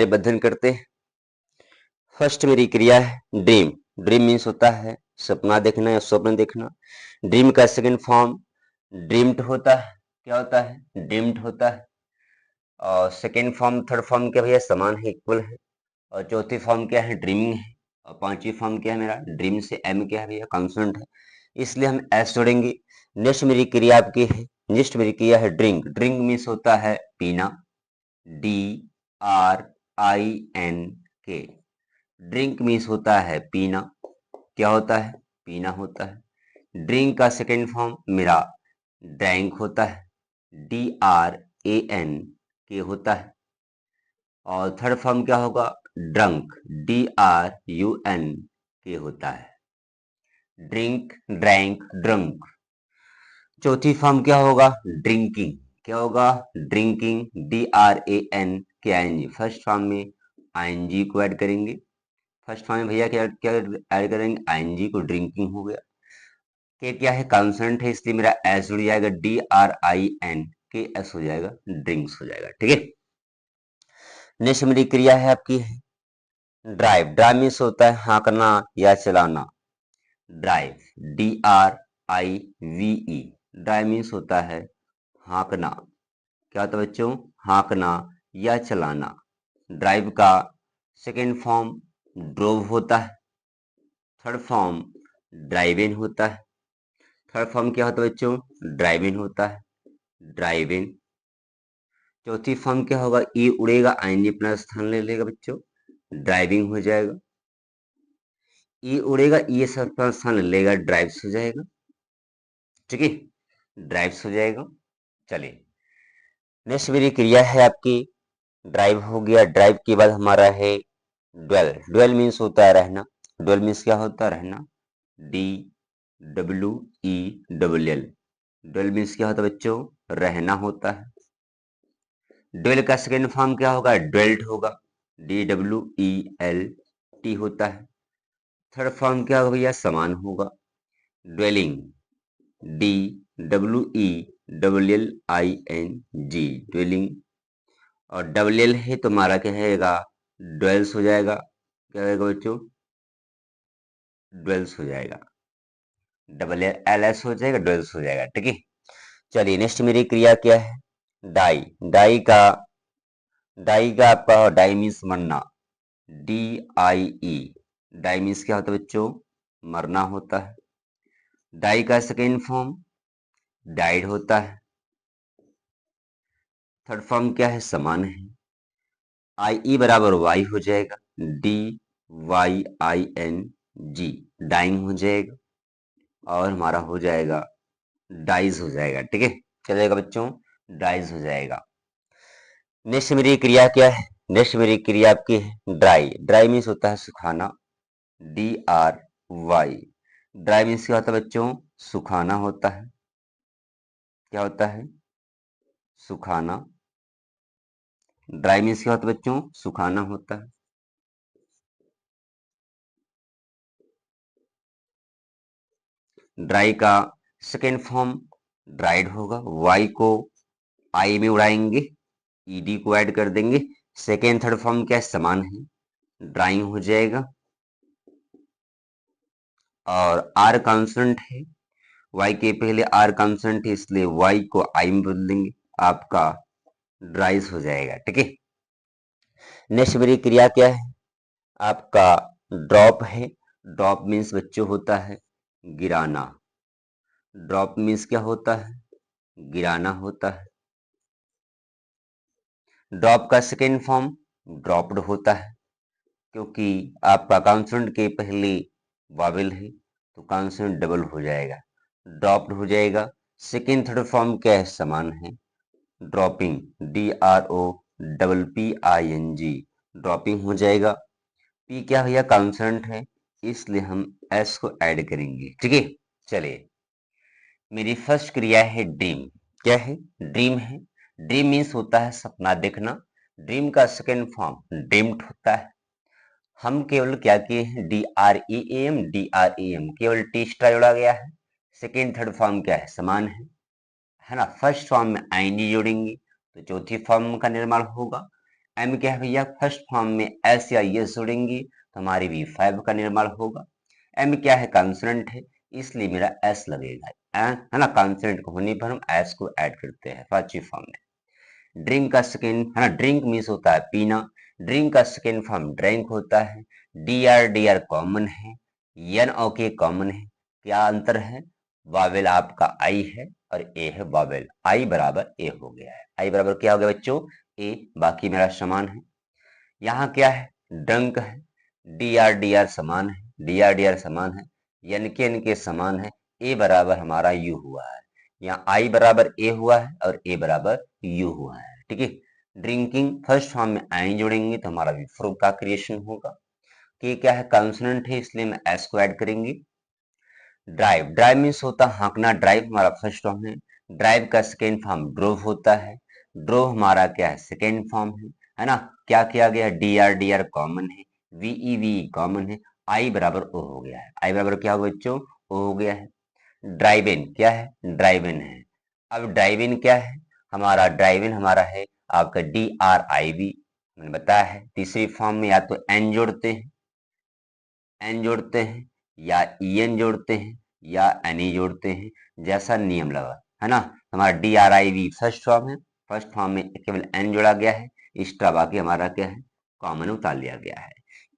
बंधन करते हैं। फर्स्ट मेरी क्रिया है ड्रीम। ड्रीम मीन्स होता है सपना देखना या स्वप्न देखना। ड्रीम का सेकंड फॉर्म ड्रीम्ड होता है। क्या होता है? ड्रीम्ड होता है। और सेकंड फॉर्म थर्ड फॉर्म क्या भैया? समान है, इक्वल है। और चौथी फॉर्म क्या है? ड्रीमिंग है। और पांचवी फॉर्म क्या है मेरा? ड्रीम से एम क्या है भैया? कॉन्सोनेंट है, इसलिए हम एस जोड़ेंगे। नेक्स्ट मेरी क्रिया आपकी है, नेक्स्ट मेरी क्रिया है ड्रिंक। ड्रिंक मीन्स होता है पीना। DRINK। ड्रिंक मीन्स होता है पीना। क्या होता है? पीना होता है। ड्रिंक का सेकेंड फॉर्म मेरा ड्रैंक होता है। DRANK होता है। और थर्ड फॉर्म क्या होगा? ड्रंक। DRUNK होता है। Drink, drank, drunk. चौथी फॉर्म क्या होगा? ड्रिंकिंग। क्या होगा? ड्रिंकिंग। DRANKING। फर्स्ट फॉर्म में ING को ऐड करेंगे। फर्स्ट फॉर्म में भैया क्या क्या ऐड करेंगे? ING को। ड्रिंकिंग हो गया। के क्या है? कॉन्सोनेंट है, इसलिए मेरा एस जुड़ जाएगा। DRINKS हो जाएगा, ड्रिंक्स हो जाएगा। ठीक है। नेक्स्ट मेरी क्रिया है आपकी ड्राइव। ड्राइव मीन्स होता है हाँकना या चलाना। Drive, DRIVE। ड्राइव मीन्स होता है हाँकना। क्या होता है बच्चों? हाँकना या चलाना। ड्राइव का सेकेंड फॉर्म ड्रोव होता है। थर्ड फॉर्म ड्राइव इन होता है। थर्ड फॉर्म क्या होता है बच्चों? ड्राइव इन होता है। ड्राइव इन। चौथी फॉर्म क्या होगा? ई उड़ेगा, ING अपना स्थान ले लेगा बच्चों, ड्राइविंग हो जाएगा। ई उड़ेगा, ई अपना स्थान ले लेगा, ड्राइव्स हो जाएगा। ठीक है, ड्राइव्स हो जाएगा। चलिए नेक्स्ट मेरी क्रिया है आपकी ड्राइव हो गया। ड्राइव के बाद हमारा है ड्वेल। ड्वेल मीन्स होता है रहना। ड्वेल मीन्स क्या होता है? रहना। DWELL। ड्वेल मीन्स क्या होता है बच्चों? रहना होता है। ड्वेल का सेकेंड फॉर्म क्या होगा? ड्वेल्ट होगा। DWELT होता है। थर्ड फॉर्म क्या होगा भैया? समान होगा। ड्वेलिंग। DWELLING। ड्वेलिंग। और डबल एल है तो हमारा क्या रहेगा? ड्वेल्स हो जाएगा। क्या रहेगा बच्चों? ड्वेल्स हो जाएगा। डबल एल एस हो जाएगा, ड्वेल्स हो जाएगा। ठीक है। चलिए नेक्स्ट मेरी क्रिया क्या है? डाई। डाई का आपका डाई मीन्स मरना। DIE। डाई मीन्स क्या होता है बच्चों? मरना होता है। डाई का सेकेंड फॉर्म डाइड होता है। थर्ड फॉर्म क्या है? समान है। IE बराबर Y हो जाएगा। DYING। डाइंग हो जाएगा। और हमारा हो जाएगा डाइज हो जाएगा। ठीक है, चलेगा बच्चों, डाइज हो जाएगा। नेक्स्ट मेरी क्रिया क्या है? नेक्स्ट मेरी क्रिया आपकी है ड्राई। ड्राई मीन्स होता है सुखाना। DRY। ड्राई मीन्स क्या होता है बच्चों? सुखाना होता है। क्या होता है? सुखाना। ड्राई मीन्स क्या होता है बच्चों? सुखाना होता है। ड्राई का सेकेंड फॉर्म ड्राइड होगा। Y को I में उड़ाएंगे, ED को ऐड कर देंगे। सेकेंड थर्ड फॉर्म क्या है? समान है। ड्राइंग हो जाएगा। और R कॉन्स्टेंट है, Y के पहले R कॉन्स्टेंट है, इसलिए Y को I में बदल देंगे, आपका ड्राइज हो जाएगा। ठीक है। नेक्स्ट मेरी क्रिया क्या है? आपका ड्रॉप है। ड्रॉप मीन्स बच्चों होता है गिराना। ड्रॉप मीन्स क्या होता है? गिराना होता है। ड्रॉप का सेकेंड फॉर्म ड्रॉप्ड होता है, क्योंकि आपका कॉन्सोनेंट के पहले वावेल है तो कॉन्सोनेंट डबल हो जाएगा, ड्रॉप्ड हो जाएगा। सेकेंड थर्ड फॉर्म क्या है? समान है। Dropping, DROPPING। ड्रॉपिंग हो जाएगा। पी क्या भैया? कॉन्सोनेंट है, इसलिए हम एस को ऐड करेंगे। ठीक है। चलिए मेरी फर्स्ट क्रिया है ड्रीम। क्या है? ड्रीम है। ड्रीम मीन्स होता है सपना देखना। ड्रीम का सेकेंड फॉर्म ड्रीम्ड होता है। हम केवल क्या किए हैं? DREAM केवल टी एक्स्ट्रा जोड़ा गया है। सेकेंड थर्ड फॉर्म क्या है? समान है ना। फर्स्ट फॉर्म में ING जोड़ेंगे तो चौथी फॉर्म का निर्माण होगा। एम क्या है भैया, फर्स्ट फॉर्म में एस या एस जोड़ेंगे तो हमारी V5 का निर्माण होगा। एम क्या है, कॉन्सोनेंट है, इसलिए मेरा एस लगेगा, है ना। कॉन्सोनेंट को होने पर हम एस को ऐड करते हैं पांचवी फॉर्म में। ड्रिंक का सेकेंड, है ना, ड्रिंक मीन्स होता है पीना। ड्रिंक का सेकेंड फॉर्म ड्रिंक होता है। डी आर कॉमन है, एन ओ के कॉमन है। क्या अंतर है, वावेल आपका आई है और ए है वावेल, आई बराबर ए हो गया है। आई बराबर क्या हो गया बच्चों, ए। बाकी मेरा समान है। यहाँ क्या है, ड्रंक है। डी आर समान है, डी आर समान है, एन के समान है। ए बराबर हमारा यू हुआ है। यहाँ आई बराबर ए हुआ है और ए बराबर यू हुआ है, ठीक है। ड्रिंकिंग फर्स्ट फॉर्म में आई जोड़ेंगे तो हमारा विफ्रो का क्रिएशन होगा। के क्या है, कॉन्सोनेंट है, इसलिए हम एस को ऐड करेंगे। ड्राइव, ड्राइव मीन्स होता है हाँकना, ड्राइव हमारा फर्स्ट फॉर्म है। ड्राइव का सेकेंड फॉर्म ड्रोव होता है। ड्रोव हमारा क्या है, सेकेंड फॉर्म है ना। क्या किया गया, डी आर कॉमन है, वी कॉमन है। आई बराबर ओ हो गया है। आई बराबर क्या होगा बच्चों, ओ हो गया है। ड्राइव इन क्या है, ड्राइव इन है। अब ड्राइव इन क्या है, हमारा ड्राइव इन हमारा है आपका DRIV, मैंने बताया है। तीसरी फॉर्म में या तो एन जोड़ते हैं, एन जोड़ते हैं, या EN जोड़ते हैं, या NE जोड़ते हैं, जैसा नियम लगा, है ना। हमारा DRIV फर्स्ट फॉर्म है, फर्स्ट फॉर्म में केवल एन जोड़ा गया है, एक्स्ट्रा बाकी हमारा क्या है, कॉमन उतार लिया गया है।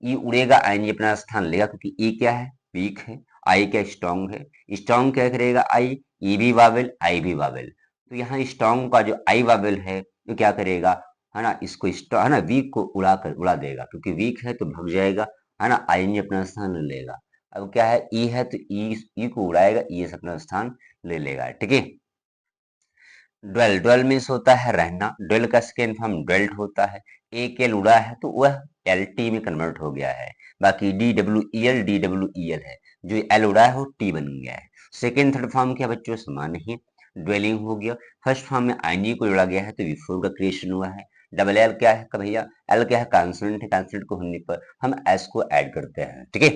ई उड़ेगा, ING अपना स्थान लेगा, क्योंकि ई क्या है, वीक है। आई क्या, स्ट्रॉन्ग है। स्ट्रॉन्ग क्या करेगा, आई, ई भी वावेल, आई भी वावेल। तो यहाँ स्ट्रॉन्ग का जो आई वावेल है तो क्या करेगा, है ना, इसको है ना, वीक को उड़ा देगा, क्योंकि वीक है तो भग जाएगा, है ना। आईएनजी अपना स्थान ले लेगा। अब क्या है, ई है तो ई को उड़ाएगा, ई से अपना स्थान ले लेगा, ठीक है। ड्वेल, ड्वेल मीन्स होता है रहना। ड्वेल का सेकेंड फॉर्म ड्वेल्ट होता है। ए के एल उड़ा है तो वह एल टी में कन्वर्ट हो गया है। बाकी डी डब्ल्यू ई एल है, जो एल उड़ा है वो टी बन गया है। सेकेंड थर्ड फॉर्म क्या बच्चों, समान ही, ड्वेलिंग हो गया। फर्स्ट फॉर्म में आईएनजी को जोड़ा गया है तो विफोर का क्रिएशन हुआ है। डबल एल क्या है भैया, एल क्या है, कॉन्सोनेंट है, कॉन्सोनेंट को होने पर हम एस को ऐड करते हैं, ठीक है।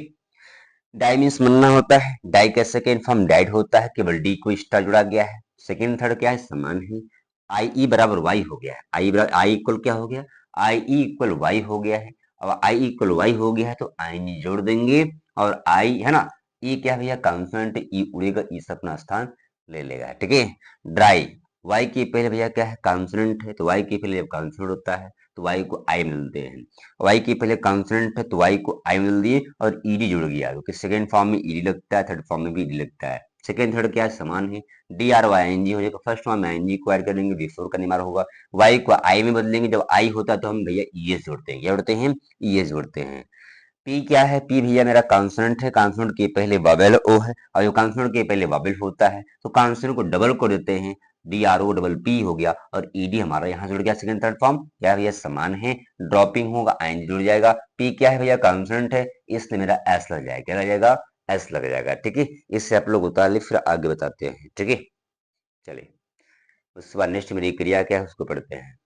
डाई मीन्स बनना होता है। डाई का सेकेंड फॉर्म डाइड होता है, केवल डी को स्टार जुड़ा गया है। सेकेंड थर्ड क्या है, समान है। आई ई बराबर वाई हो गया है। आई इक्वल क्या हो गया, आई ई इक्वल वाई हो गया है। अब आई इक्वल वाई हो गया है तो आई जोड़ देंगे, और आई है ना, ई क्या है भैया, कॉन्सोनेंट, ई उड़ेगा, ई से अपना स्थान ले लेगा, ठीक है। ड्राई, वाई के पहले भैया क्या है, कॉन्सोनेंट है, तो वाई के पहले जब कॉन्सोनेंट होता है तो वाई को आई मिलते हैं। वाई के पहले कॉन्सोनेंट है तो वाई को आई मिल दिए और ईडी जुड़ गया, क्योंकि सेकंड फॉर्म में ईडी लगता है, थर्ड फॉर्म में भी ईडी लगता है। सेकंड थर्ड क्या है, समान है। DRYNG हो जाएगा, फर्स्ट फॉर्म में ING को ऐड करेंगे, बिफोर का निमार होगा। वाई को आई में बदलेंगे, जब आई होता है तो हम भैया ES जोड़ते हैं, क्या जोड़ते हैं, ES जोड़ते हैं। पी क्या है, पी भैया मेरा कॉन्सोनेंट है, कॉन्सोनेंट के पहले वोवेल ओ है, और जो कॉन्सोनेंट के पहले वोवेल होता है तो कॉन्सोनेंट को डबल कर देते हैं, DRO डबल पी हो गया, और ईडी हमारा यहाँ जुड़ गया सेकंड थर्ड फॉर्म। क्या भैया, समान है, ड्रॉपिंग होगा, आईएनजी जुड़ जाएगा। पी क्या है भैया, कॉन्सोनेंट है, इसलिए मेरा एस लग जाएगा, क्या लग जाएगा, एस लग जाएगा, ठीक है। इससे आप लोग उतार ले, फिर आगे बताते हैं, ठीक है। चलिए, उसके बाद नेक्स्ट मेरी क्रिया क्या है उसको पढ़ते हैं।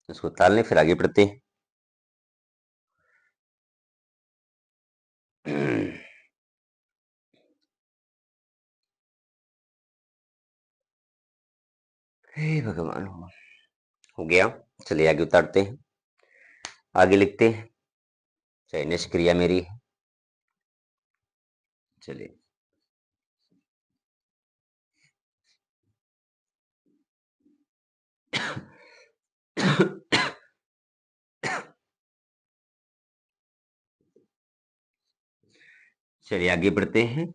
उसको उतार लें, फिर आगे पढ़ते हैं। हे भगवान, हो गया। चलिए आगे उतारते हैं, आगे लिखते हैं। चलिए नेक्स्ट क्रिया मेरी है, चलिए। चलिए आगे बढ़ते हैं।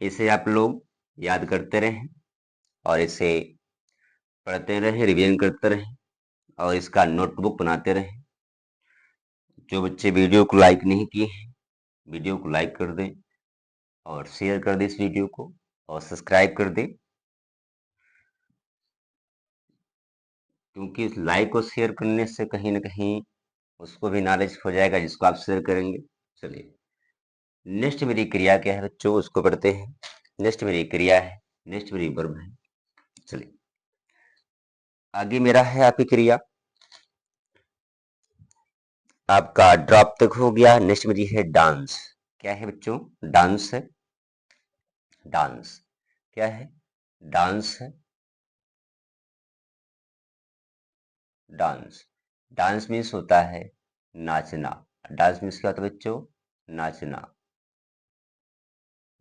इसे आप लोग याद करते रहें और इसे पढ़ते रहें, रिवीजन करते रहें और इसका नोटबुक बनाते रहें। जो बच्चे वीडियो को लाइक नहीं किए हैं, वीडियो को लाइक कर दें और शेयर कर दें इस वीडियो को, और सब्सक्राइब कर दें, क्योंकि लाइक और शेयर करने से कहीं ना कहीं उसको भी नॉलेज हो जाएगा जिसको आप शेयर करेंगे। चलिए, नेक्स्ट मेरी क्रिया क्या है बच्चों, उसको पढ़ते हैं। नेक्स्ट मेरी क्रिया है, नेक्स्ट मेरी वर्ब है। चलिए, आगे मेरा है आपकी क्रिया, आपका ड्रॉप तक हो गया। नेक्स्ट मेरी है डांस। क्या है बच्चों, डांस है। डांस क्या है, डांस है। डांस, डांस मीन्स होता है नाचना। डांस मीन्स क्या होता है बच्चों, नाचना।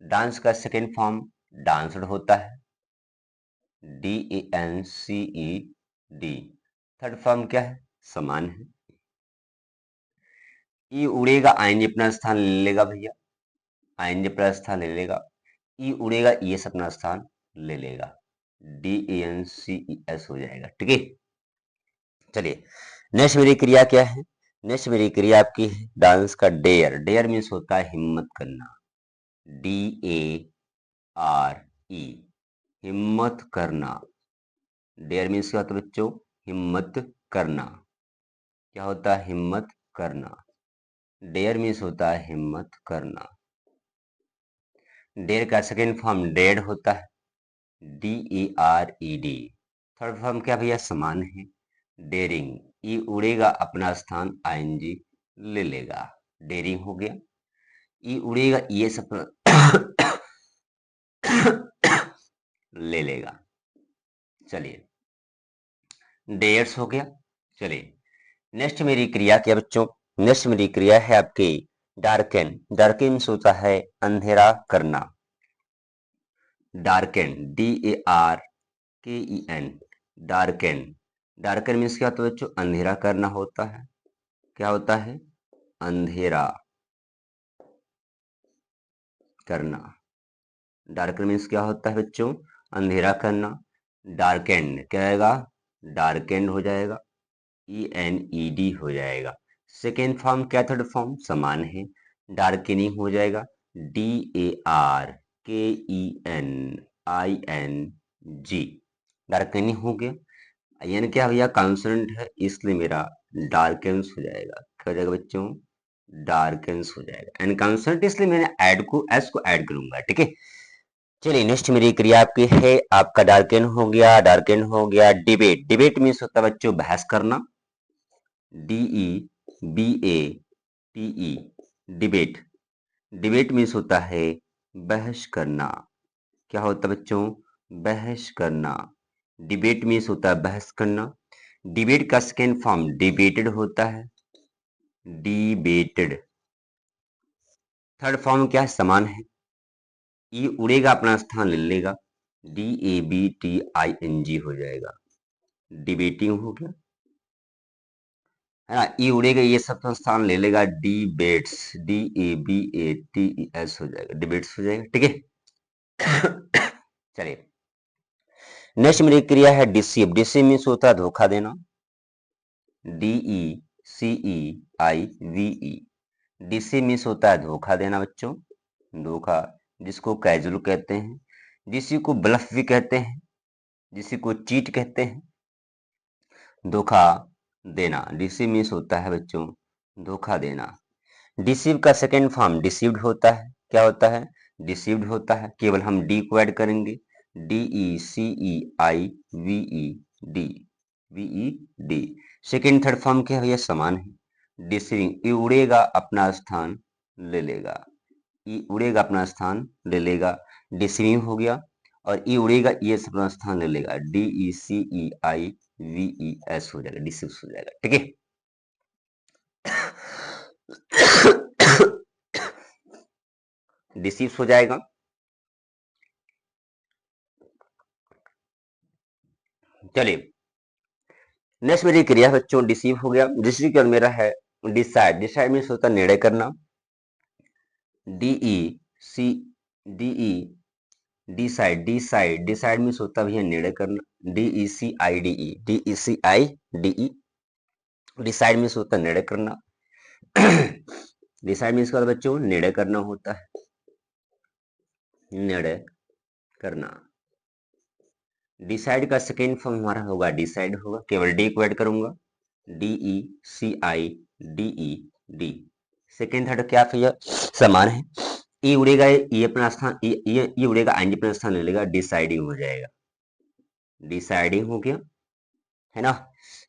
डांस का सेकेंड फॉर्म डांसड होता है, DANCED। थर्ड फॉर्म क्या है, समान है। ई उड़ेगा, आएंगे अपना स्थान ले लेगा भैया, आएंगे अपना स्थान ले लेगा। ई उड़ेगा, ये अपना स्थान ले लेगा, DANCES हो जाएगा। ठीक है, चलिए नेक्स्ट मेरी क्रिया क्या है। नेक्स्ट मेरी क्रिया आपकी है डांस का डेयर। डेयर मीन्स होता है हिम्मत करना, DARE, हिम्मत करना। डेयर मीन्स क्या होता है बच्चों, हिम्मत करना। क्या होता है, हिम्मत करना। डेयर मीन्स होता है हिम्मत करना। डेयर का सेकेंड फॉर्म डेड होता है, DERED। थर्ड फॉर्म क्या भैया, समान है, डेरिंग। ई उड़ेगा, अपना स्थान ING ले लेगा, डेरिंग हो गया। ई उड़ेगा, ये सब ले लेगा। चलिए, डेयर्स हो गया। चलिए, नेक्स्ट मेरी क्रिया क्या बच्चों, नेक्स्ट मेरी क्रिया है आपकी डार्कन। डार्कन होता है अंधेरा करना, darken, DARKEN, darken. Darken means क्या होता है बच्चों, अंधेरा करना होता है। क्या होता है, अंधेरा करना। डार्कन मीन्स क्या होता है बच्चों, अंधेरा करना। डार्केंड क्या आएगा, डार्केंड हो जाएगा, ENED हो जाएगा। सेकेंड फॉर्म क्या, थर्ड फॉर्म समान है, डार्केनिंग हो जाएगा, DARKENING, डार्केनिंग हो गया। यानी क्या भैया, कॉन्सोनेंट है इसलिए मेरा डार्केंस हो जाएगा। क्या हो जाएगा बच्चों, डार्केंस हो जाएगा। एंड कॉन्सोनेंट इसलिए मैंने ऐड को एस को ऐड करूंगा। ठीक है, चलिए नेक्स्ट मेरी क्रिया आपकी है, आपका डार्केन हो गया, डार्केन हो गया। डिबेट, डिबेट मीन्स होता है बच्चों बहस करना, DEBATE, डिबेट। डिबेट मीन्स होता है बहस करना। क्या होता है बच्चों, बहस करना। डिबेट मीन्स होता है बहस करना। डिबेट का सेकेंड फॉर्म डिबेटेड होता है, डिबेटेड। थर्ड फॉर्म क्या है, समान है। ई उड़ेगा, अपना स्थान ले लेगा, DABTING हो जाएगा, डिबेटिंग हो गया, है ना। ई उड़ेगा, ये सब तो स्थान ले लेगा, डिबेट्स, DABATES हो जाएगा, डिबेट्स हो जाएगा। ठीक है, चलिए नेक्स्ट मेरी क्रिया है डिसीव। डिसीव मीन्स होता है धोखा देना, DECEIVE। डिसीव मीन्स होता है धोखा देना बच्चों, धोखा, जिसको कैजुअल कहते हैं, जिसी को ब्लफ भी कहते हैं, जिसी को चीट कहते हैं, धोखा देना। डिसीव मीन्स होता है बच्चों धोखा देना। डिसीव का सेकेंड फॉर्म डिसीव्ड होता है। क्या होता है, डिसीव्ड होता है, केवल हम डी को ऐड करेंगे, DECEIVED, VED। Second third form क्या है भैया, समान है। डिसीविंग, ई उड़ेगा, अपना स्थान ले लेगा, ई उड़ेगा, अपना स्थान ले लेगा, डिसीविंग हो गया। और ई उड़ेगा, ये अपना स्थान ले लेगा, DECEIVES हो जाएगा, डिसीव्स हो जाएगा। ठीक है, डिसीव्स हो जाएगा। चलिए नेक्स्ट मेरी क्रिया बच्चों डिसीव हो गया। डिसीव का मेरा है डिसाइड। डिसाइड मीन्स होता है निर्णय करना, DEC decide, decide, decide means होता है निर्णय करना, DECIDE, डिसाइड मीन्स होता है निर्णय करना। डिसाइड मीन्स का बच्चों निर्णय करना होता है, निर्णय करना। डिसाइड का सेकेंड फॉर्म हमारा होगा डिसाइड होगा, केवल डी को ऐड करूंगा, DECIDE, DE D. Second third क्या भैया समान है। ई उड़ेगा, ये अपना स्थान, ये उड़ेगा, आएंगे अपना स्थान ले लेगा, डिसाइडिंग हो जाएगा, डिसाइडिंग हो गया है ना।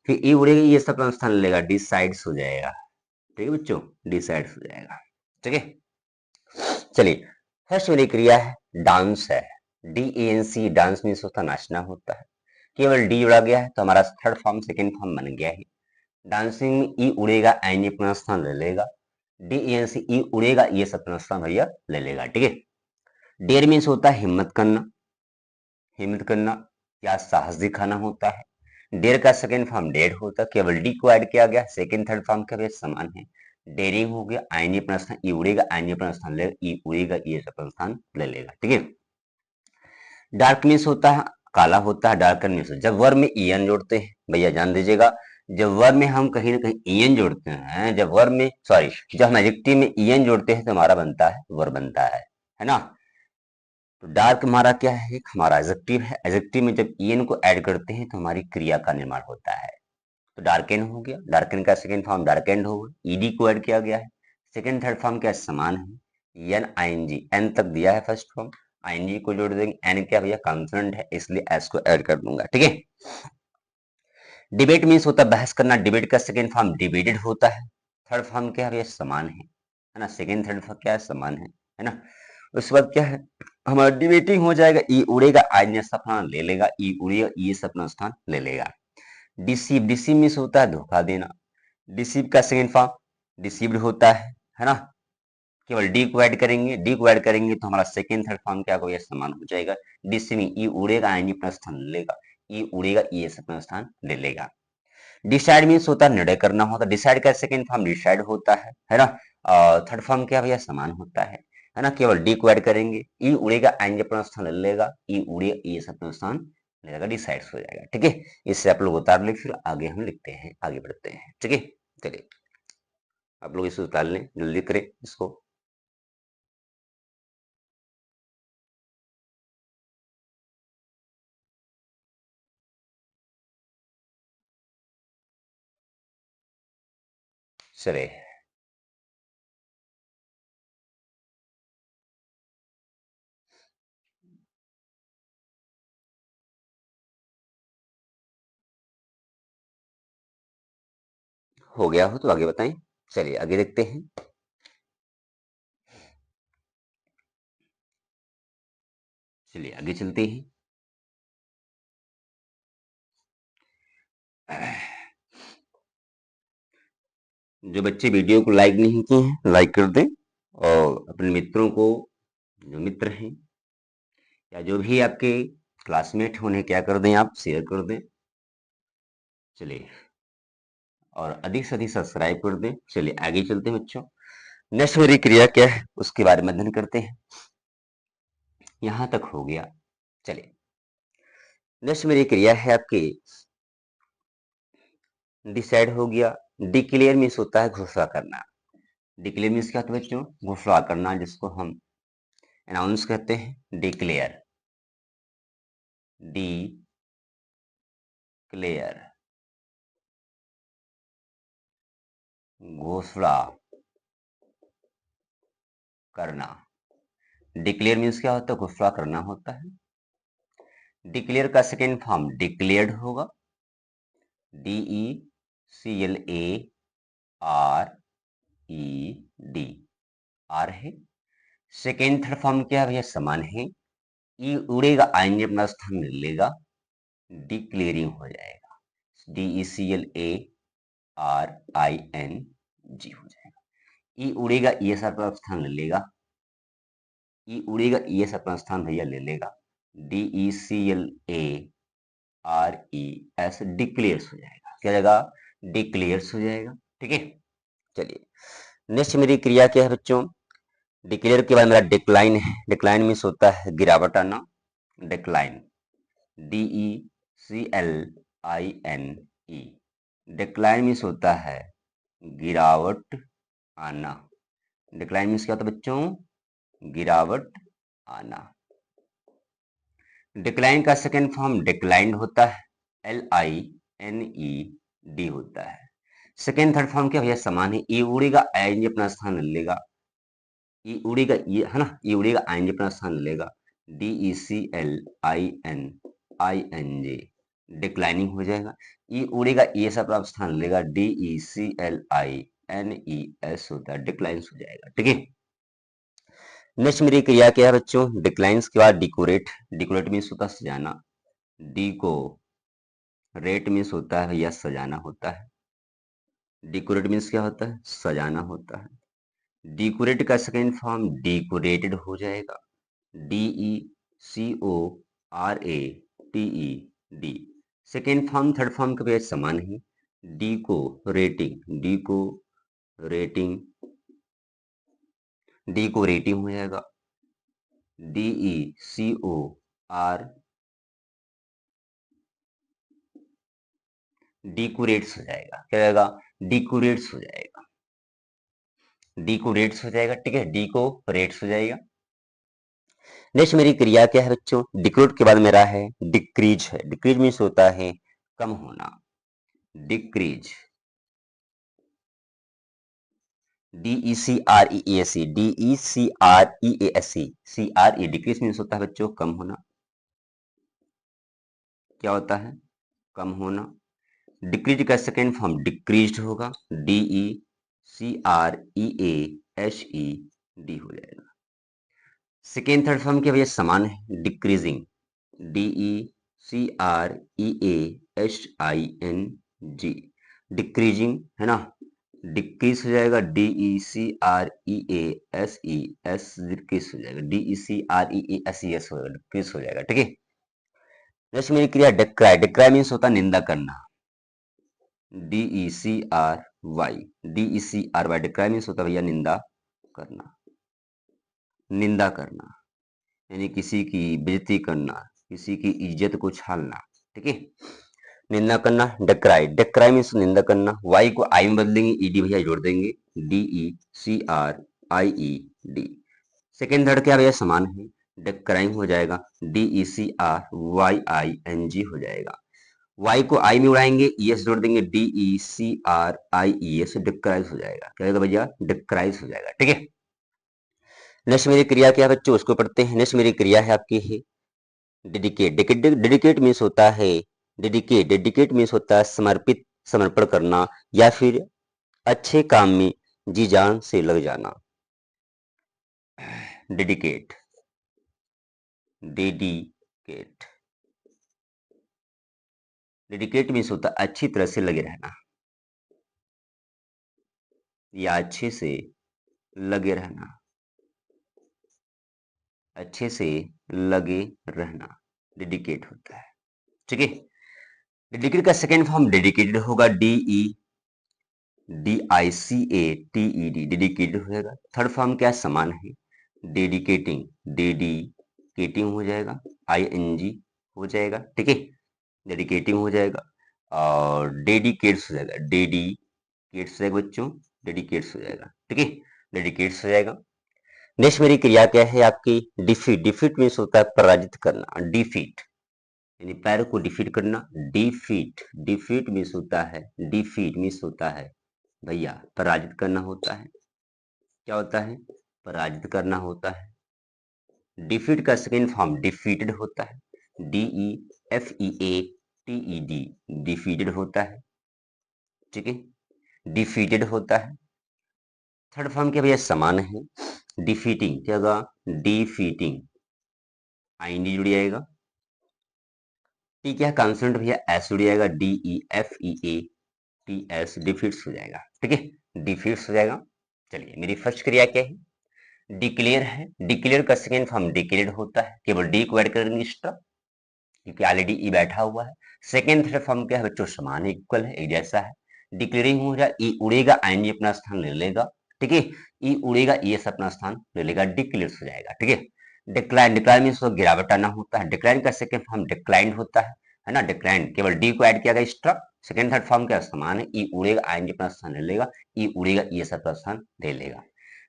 फिर ई उड़ेगा, ये सब अपना स्थान ले लेगा, डिसाइड्स हो जाएगा। ठीक है बच्चों, डिसाइड्स हो जाएगा। ठीक है, चलिए फर्स्ट वाली क्रिया है डांस है, DANC, डांस मीन्स होता नाचना होता है। केवल डी उड़ा गया है तो हमारा थर्ड फॉर्म सेकेंड फॉर्म बन गया है। डांसिंग में ई उड़ेगा, एन अपना स्थान ले लेगा, DANC ई उड़ेगा, ये सब अपना स्थान भैया ले लेगा। ठीक है, डेयर मीन्स होता है हिम्मत करना, हिम्मत करना या साहस दिखाना होता है। डेयर का सेकेंड फॉर्म डेड होता है, केवल डी को ऐड किया गया, सेकेंड थर्ड फॉर्म का भी समान है। डेयरिंग हो गया, आईनी अपना स्थान, ई उड़ेगा, आईनी अपना स्थान लेगा, ई उड़ेगा, ये अपना स्थान ले लेगा। ठीक है, डार्क मीन्स होता है काला होता है, डार्कन मीन्स जब वर्ब में ईएन जोड़ते हैं भैया ध्यान दीजिएगा, जब वर्ब में हम कहीं ना कहीं ईएन जोड़ते हैं, जब वर्ब में सॉरी जब हम एडजेक्टिव में ईएन जोड़ते हैं तो हमारा बनता है वर्ब बनता है ना। तो डार्क हमारा क्या है, एक हमारा एडजेक्टिव है, एडजेक्टिव में जब ईएन को ऐड करते हैं तो हमारी क्रिया का निर्माण होता है। तो डार्कन हो गया, डार्कन का सेकेंड फॉर्म डार्केंड होगा, ईडी को ऐड किया गया है, सेकेंड थर्ड फॉर्म क्या समान है, एन आईएनजी, एन तक दिया है फर्स्ट फॉर्म, आईएनजी को जोड़ देंगे, एन क्या भैया कॉन्सोनेंट है इसलिए एस को ऐड कर दूंगा। ठीक है, डिबेट मीन्स होता है बहस करना, डिबेट का सेकेंड फॉर्म डिबेटेड होता है, थर्ड फॉर्म क्या है भैया समान है ना, सेकेंड थर्ड फॉर्म क्या है समान है ना। उसके बाद क्या है हमारा डिबेटिंग हो जाएगा, ई उड़ेगा, आई ने स्थान ले लेगा, ई उड़ेगा, ये अपना स्थान ले लेगा। डिसीव, डिसीव मीन्स होता है धोखा देना, डिसीव का सेकेंड फॉर्म डिसीव्ड होता है ना। केवल डी को ऐड करेंगे, डी को ऐड करेंगे तो हमारा सेकेंड थर्ड फॉर्म क्या होगा समान हो जाएगा। डिसीविंग, ई उड़ेगा, आएंगे अपना स्थान ले लेगा, ई उड़ेगा, ये अपना स्थान ले लेगा। डिसाइड मीन्स होता है निर्णय करना होता है, डिसाइड का सेकेंड फॉर्म डिसाइड होता है ना। थर्ड फॉर्म क्या भैया समान होता है ना। केवल डी को ऐड करेंगे, ई उड़ेगा, आएंगे अपना स्थान ले लेगा, ई उड़ेगा, ये अपना स्थान ले लेगा, डिसाइड हो जाएगा। ठीक है, इससे आप लोग उतार ले, फिर आगे हम लिखते हैं, आगे बढ़ते हैं। ठीक है, चलिए आप लोग इसे उतार लें, जल्दी करें इसको। चले हो गया हो तो आगे बताएं। चलिए आगे देखते हैं। चलिए आगे चलते हैं। जो बच्चे वीडियो को लाइक नहीं किए हैं लाइक कर दें, और अपने मित्रों को, जो मित्र हैं या जो भी आपके क्लासमेट हैं उन्हें क्या कर दें, आप शेयर कर दें। चलिए, और अधिक से अधिक सब्सक्राइब कर दें। चलिए आगे चलते हैं बच्चों। नेक्स्ट मेरी क्रिया क्या है उसके बारे में अध्ययन करते हैं। यहां तक हो गया। चलिए नेक्स्ट मेरी क्रिया है आपकी डिसाइड हो गया। डिक्लेयर मीन्स होता है घोषणा करना, डिक्लेयर मीन्स क्या होता है बच्चों, घोषणा करना, जिसको हम अनाउंस कहते हैं। डिक्लेयर, डी क्लेयर, घोषणा करना। डिक्लेयर मीन्स क्या होता है, घोषणा करना होता है। डिक्लेयर का सेकेंड फॉर्म डिक्लेयर्ड होगा, DECLARED, आर है। सेकेंड थर्ड फॉर्म क्या है भैया समान है, ई उड़ेगा, आएंगे अपना स्थान ले लेगा, डिक्लेयरिंग हो जाएगा, DECLARING हो जाएगा। ई उड़ेगा, ये अपना स्थान ले लेगा, ई उड़ेगा, ये अपना स्थान भैया ले लेगा, DECLARES डिक्लेयर्स हो जाएगा, क्या जाएगा डिक्लेयर्स हो जाएगा। ठीक है, चलिए नेक्स्ट मेरी क्रिया क्या है बच्चों, डिक्लेयर के बाद मेरा डिक्लाइन है। डिक्लाइन मीन्स होता है गिरावट आना, डिक्लाइन, DECLINE, डिक्लाइन मीन्स होता है गिरावट आना। डिक्लाइन मीन्स क्या होता है बच्चों, गिरावट आना। डिक्लाइन का सेकेंड फॉर्म डिक्लाइंड होता है, LINED होता है। सेकेंड थर्ड फॉर्म क्या भैया समान है, ई उड़ेगा आईएनजी अपना स्थान ले लेगा, ई उड़ेगा ये है ना, ई उड़ेगा आईएनजी अपना स्थान ले लेगा, DECLIN डिक्लाइनिंग हो जाएगा, ई उड़ेगा ये सब अपना स्थान लेगा, DECLINES होता है, डिक्लाइंस हो जाएगा। ठीक है, नेक्स्ट मेरी क्रिया क्या है बच्चों, डिक्लाइंस के बाद डिकोरेट, डिकोरेट मीन्स होता है सजाना, डिको रेट मीन्स होता है भैया सजाना होता है, डिकोरेट मीन्स क्या होता है, सजाना होता है, डिकोरेट का सेकेंड फॉर्म डिकोरेटेड हो जाएगा, DECORATED, second form third form के भैया समान है, डिकोरेटिंग डिकोरेटिंग हो जाएगा, DECOR डिकोरेट्स हो जाएगा, क्या रहेगा, डिकोरेट्स हो जाएगा, डिकोरेट्स हो जाएगा। ठीक है, डिकोरेट्स हो जाएगा। नेक्स्ट मेरी क्रिया क्या है बच्चों, डिक्रोट के बाद मेरा है डिक्रीज है, डिक्रीज मीन्स होता है कम होना, decrease DECREAC CRE decrease means होता है बच्चों कम होना, क्या होता है, कम होना, डिक्रीज का सेकेंड फॉर्म डिक्रीज्ड होगा, DECREASED हो जाएगा, सेकेंड थर्ड फॉर्म के भैया समान है, डिक्रीजिंग DECREASING डिक्रीजिंग है ना, डिक्रीज हो जाएगा, DECREASES डिक्रीज हो जाएगा, DECREASES हो जाएगा, डिक्रीज हो जाएगा। ठीक है, नेक्स्ट मेरी क्रिया डिक्राई, डिक्राई मीन्स होता है निंदा करना, DECRY डिक्राई मीन्स होता है भैया निंदा करना, निंदा करना यानी किसी की बेइज्जती करना, किसी की इज्जत को छालना। ठीक है, निंदा करना, डिक्राई, डिक्राई मीन्स निंदा करना, वाई को आई में बदलेंगे, ईडी भैया जोड़ देंगे, DECRIED, सेकेंड थर्ड क्या भैया समान है, डिक्राइम हो जाएगा, DECRYING हो जाएगा, वाई को आई में उड़ाएंगे, ES जोड़ देंगे, DECRIES डिक्राइज हो जाएगा, क्या होगा भैया, डिक्राइज हो जाएगा। ठीक है, नेक्स्ट मेरी क्रिया क्या है बच्चों, उसको पढ़ते हैं। नेक्स्ट मेरी क्रिया है आपकी है डेडिकेट, डेडिकेट मीन्स होता है डेडिकेट मीन्स होता है समर्पित, समर्पण करना या फिर अच्छे काम में जी जान से लग जाना, डेडिकेट डेडिकेट डेडिकेट मीन्स होता है अच्छी तरह से लगे रहना या अच्छे से लगे रहना, अच्छे से लगे रहना डेडिकेट होता है। ठीक है, डेडिकेट का सेकेंड फॉर्म डेडिकेटेड होगा, DEDICATED डेडिकेटेड हो जाएगा, थर्ड फॉर्म क्या समान है, डेडिकेटिंग डेडिकेटिंग हो जाएगा, ING हो जाएगा। ठीक है, डेडिकेटिंग हो जाएगा और डेडिकेट्स हो जाएगा, डेडिकेट्स हो जाएगा बच्चों, डेडिकेट्स हो जाएगा। ठीक है, डेडिकेट्स हो जाएगा। नेक्स्ट मेरी क्रिया क्या है आपकी, डिफीट, डिफीट मीन्स होता है पराजित करना, डिफीट यानी पैर को डिफीट करना, डिफीट डिफीट मीन्स होता है, डिफीट मीन्स होता है भैया पराजित करना होता है, क्या होता है, पराजित करना होता है। डिफीट का सेकेंड फॉर्म डिफीटेड होता है, DEFEATED डिफीटेड होता है। ठीक है, डिफीटेड होता है। थर्ड फॉर्म के भैया समान है, डिफीटिंग क्या होगा, डिफीटिंग IND जुड़ जाएगा, ठीक है, कॉन्सोनेंट भैया एस जुड़ जाएगा, DEFEATS डिफीट्स हो जाएगा। ठीक है, डिफीट्स हो जाएगा। चलिए मेरी फर्स्ट क्रिया क्या है, डिक्लेयर है, डिक्लेयर का सेकेंड फॉर्म डिक्लेयर्ड होता है, केवल डी को ऐड करेंगे एक्स्ट्रा क्योंकि ऑलरेडी ई बैठा हुआ है। सेकेंड थर्ड फॉर्म क्या है बच्चों, समान है, इक्वल है, एक जैसा है। डिक्लेयरिंग हो जाए, ई उड़ेगा ING अपना स्थान ले लेगा। ठीक है, ई उड़ेगा ES अपना स्थान ले लेगा, डिक्लेयर हो जाएगा। ठीक है, डिक्लाइन, डिक्लाइन मीन्स गिरावट आना होता है, डिक्लाइन का सेकेंड फॉर्म डिक्लाइंड होता है ना, डिक्लाइन केवल डी को ऐड किया गया एक्स्ट्रा, सेकेंड थर्ड फॉर्म क्या समान है, ई उड़ेगा ING अपना स्थान ले लेगा, ई उड़ेगा ES अपना स्थान ले लेगा।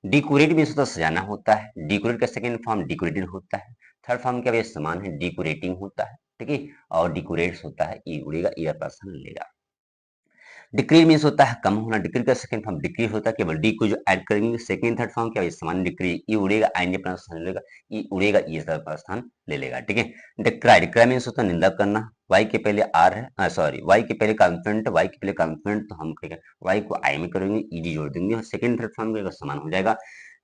डिकोरेट मीन्स होता सजाना होता है, डिकोरेट का सेकेंड फॉर्म डिकोरेटेड होता है, थर्ड फॉर्म क्या समान है, डिकोरेटिंग होता है। ठीक है, और डिकोरेट्स होता है, ई उड़ेगा, ई अपना स्थान लेगा। डिक्रीज मीन्स होता है कम होना, डिक्रीज का सेकंड फॉर्म डिक्रीज होता है, केवल डी को जो ऐड करेंगे, सेकंड थर्ड फॉर्म क्या है समान, डिक्रीज, ई उड़ेगा आई ने अपना स्थान ले लेगा, ई उड़ेगा ई अपना स्थान ले लेगा, ठीक है। डिक्राई, डिक्राई मीन्स होता है निंदा करना, वाई के पहले आर है, सॉरी वाई के पहले कॉन्फिडेंट, वाई के पहले कॉन्फिडेंट, तो हम कहेंगे वाई को आई में करेंगे, ईडी जोड़ देंगे और सेकंड थर्ड फॉर्म का समान हो जाएगा,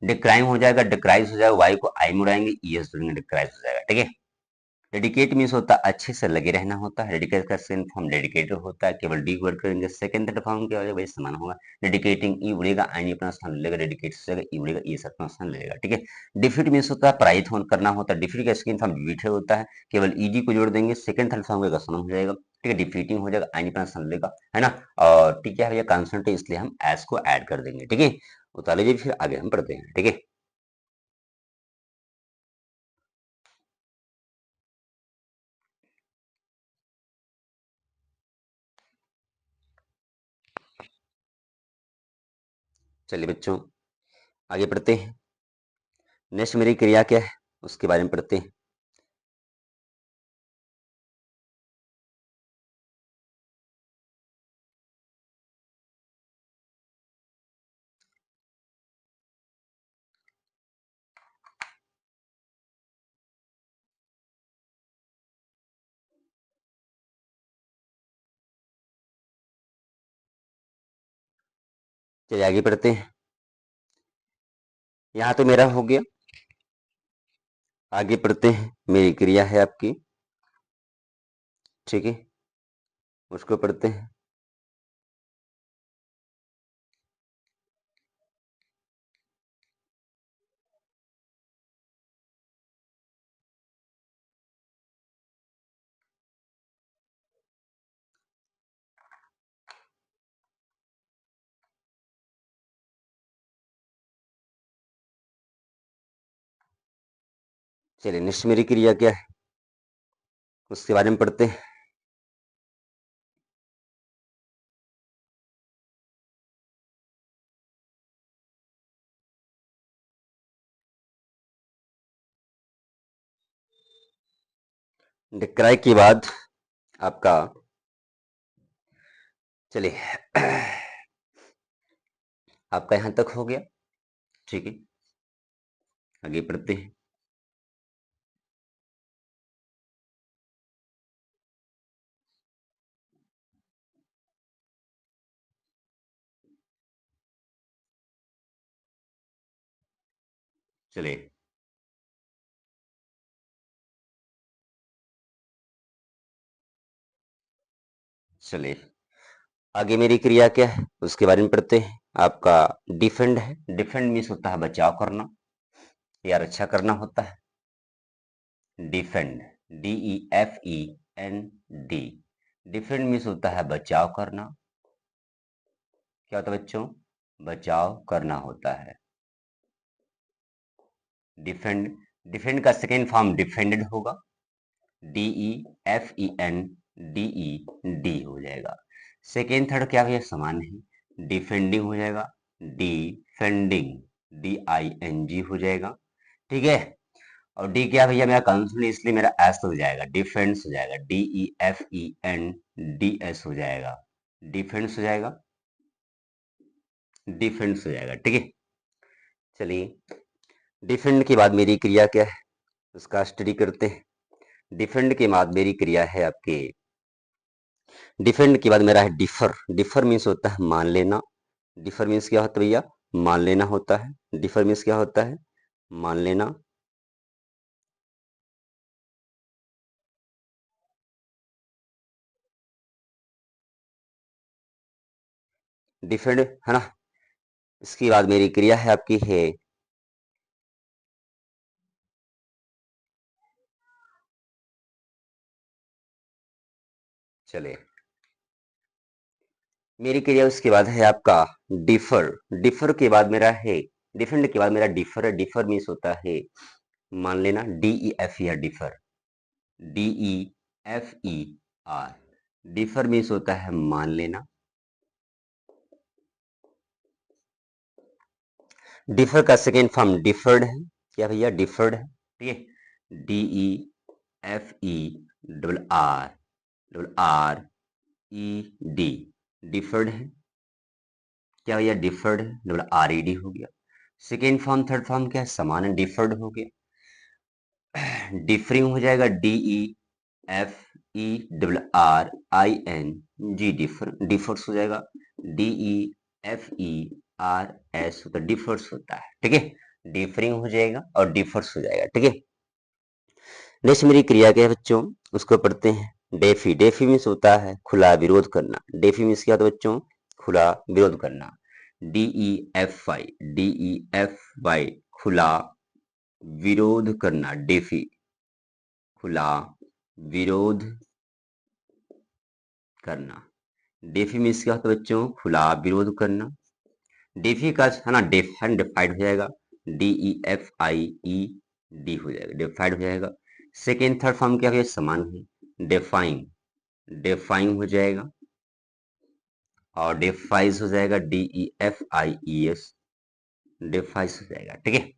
डिक्राइम हो जाएगा, डिक्राइज हो जाएगा, वाई को आई में उड़ाएंगे, ई एस जोड़ेंगे, डिक्राइज हो जाएगा, ठीक है। डेडिकेट मीन्स होता है अच्छे से लगे रहना होता है, डेडिकेट का सेकंड फॉर्म डेडिकेटेड होता है, केवल डी वर्ड करेंगे, सेकंड थर्ड फॉर्म क्या हो जाएगा वही समान होगा, डेडिकेटिंग ई उड़ेगा आई अपना स्थान ले लेगा, डेडिकेट से जाएगा ई उड़ेगा ई अपना स्थान ले लेगा, ठीक है। डिफीट मीन्स होता है पराजित करना होता है, डिफीट का सेकंड फॉर्म डिफीटेड होता है, केवल ईडी को जोड़ देंगे, सेकंड थर्ड फॉर्म का समान हो जाएगा, ठीक है, डिफीटिंग हो जाएगा आई अपना स्थान लेगा, है ना। और ठीक है भैया कॉन्सोनेंट है इसलिए हम एस को ऐड कर देंगे, ठीक है। उतार लीजिए फिर आगे हम पढ़ते हैं, ठीक है। चलिए बच्चों आगे पढ़ते हैं, नेक्स्ट मेरी क्रिया क्या है उसके बारे में पढ़ते हैं। चलिए आगे पढ़ते हैं, यहाँ तो मेरा हो गया, आगे पढ़ते हैं, मेरी क्रिया है आपकी, ठीक है, उसको पढ़ते हैं। चलिए नेक्स्ट मेरी क्रिया क्या है उसके बारे में पढ़ते हैं। डिक्राई के बाद आपका, चलिए आपका यहां तक हो गया, ठीक है, आगे पढ़ते हैं। चलिए चलिए आगे मेरी क्रिया क्या है उसके बारे में पढ़ते हैं। आपका डिफेंड है, डिफेंड मीन्स होता है बचाव करना या रक्षा करना होता है, defend, D E F E N D, defend means होता है बचाव करना, क्या होता है बच्चों, बचाव करना होता है, डिफेंड, डिफेंड का सेकेंड फॉर्म डिफेंडेड होगा, D E F E N D E D हो जाएगा, सेकेंड थर्ड क्या भैया समान है, डिफेंडिंग हो जाएगा, defending, D I N G हो जाएगा, ठीक है। और डी क्या भैया मेरा कंसोनेंट इसलिए मेरा एस हो जाएगा, डिफेंस हो जाएगा, D E F E N D S हो जाएगा, डिफेंस हो जाएगा, डिफेंस हो जाएगा, ठीक है। चलिए डिफेंड के बाद मेरी क्रिया क्या है उसका स्टडी करते हैं। डिफेंड के बाद मेरी क्रिया है आपके, डिफेंड के बाद मेरा है डिफर, डिफर मीन्स होता है मान लेना, डिफर मीन्स क्या होता है भैया, मान लेना होता है, डिफर मीन्स क्या होता है, मान लेना, डिफेंड है ना। इसके बाद मेरी क्रिया है आपकी है, चले मेरी क्रिया उसके बाद है आपका डिफर, डिफर के बाद मेरा है, डिफेंड के बाद मेरा डिफर है, डिफर मीन्स होता है मान लेना, D E F E are differ, D E F E are, differ means होता है मान लेना, डिफर का सेकेंड फॉर्म डिफर्ड है, क्या भैया डिफर्ड है, ठीक है, D E F E double R E D, deferred है, क्या भैया डिफर्ड है, डबल आर ई डी हो गया। सेकेंड फॉर्म थर्ड फॉर्म क्या है, समान है, डिफर्ड हो गया। डिफरिंग हो जाएगा D E F E double R I N G, defer defers हो जाएगा, D E F E R S होता है, डिफर्स होता है, ठीक है। डिफरिंग हो जाएगा और डिफर्स हो जाएगा, ठीक है। नेक्स्ट मेरी क्रिया क्या है बच्चों, उसको पढ़ते हैं। डेफी, डेफी मीन्स होता है खुला विरोध करना। डेफी मीन्स क्या होता है बच्चों, खुला विरोध करना। D E F Y, D E F Y, खुला विरोध करना, डेफी, खुला विरोध करना। डेफी मीन्स क्या होता है बच्चों, खुला विरोध करना। डेफी का है ना डेफाइन, डिफाइड हो जाएगा, D E F I E D हो जाएगा, डिफाइड हो जाएगा। सेकेंड थर्ड फॉर्म क्या है, समान है, डेफाइन, डेफाइन हो जाएगा और डेफाइज हो जाएगा, D E F I E S, defies हो जाएगा, ठीक है।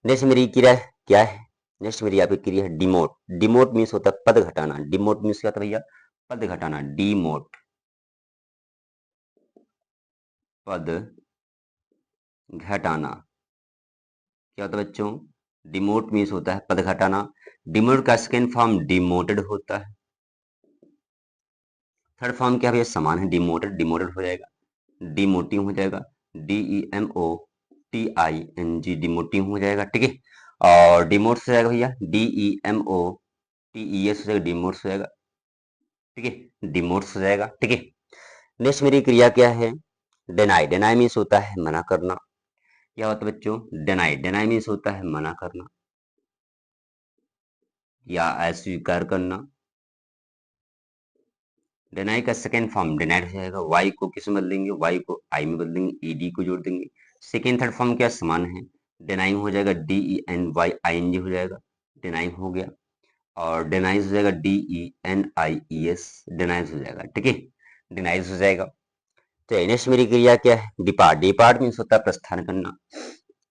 नेक्स्ट मेरी क्रिया क्या है, नेक्स्ट मेरी यहाँ पे क्रिया है डिमोट। डिमोट मीन्स होता है पद घटाना। डिमोट मीन्स क्या होता है भैया, पद घटाना। डिमोट, पद घटाना, क्या होता है बच्चों, डिमोट मीन्स होता है पद घटाना। डिमोट का सेकेंड फॉर्म डिमोटेड होता है। थर्ड फॉर्म क्या भैया, समान है, डिमोटेड, डिमोटेड हो जाएगा, डिमोटिंग हो जाएगा, D E M O T I N G, demoting हो जाएगा, ठीक है। और डिमोट हो जाएगा भैया, D E M O T E S हो जाएगा, डिमोट्स हो जाएगा, ठीक है, डिमोट्स हो जाएगा, ठीक है। नेक्स्ट मेरी क्रिया क्या है, डेनाई। डेनाई मीन्स होता है मना करना। क्या होता है बच्चों, डेनाई, डेनाई मीन्स होता है मना करना या अस्वीकार करना। डेनाई का सेकेंड फॉर्म डिनाइड हो जाएगा, वाई को किस में बदलेंगे, वाई को आई में बदलेंगे, ईडी को जोड़ देंगे। सेकेंड थर्ड फॉर्म क्या समान है, डेनाइंग हो जाएगा, D E N Y I N G हो जाएगा, डेनाइंग हो गया। और डेनाइज हो जाएगा, D E N I E S, denies हो जाएगा, ठीक है, डिनाइज हो जाएगा। तो नेक्स्ट मेरी क्रिया क्या है, डिपार्ट। डिपार्ट मीन्स होता है प्रस्थान करना।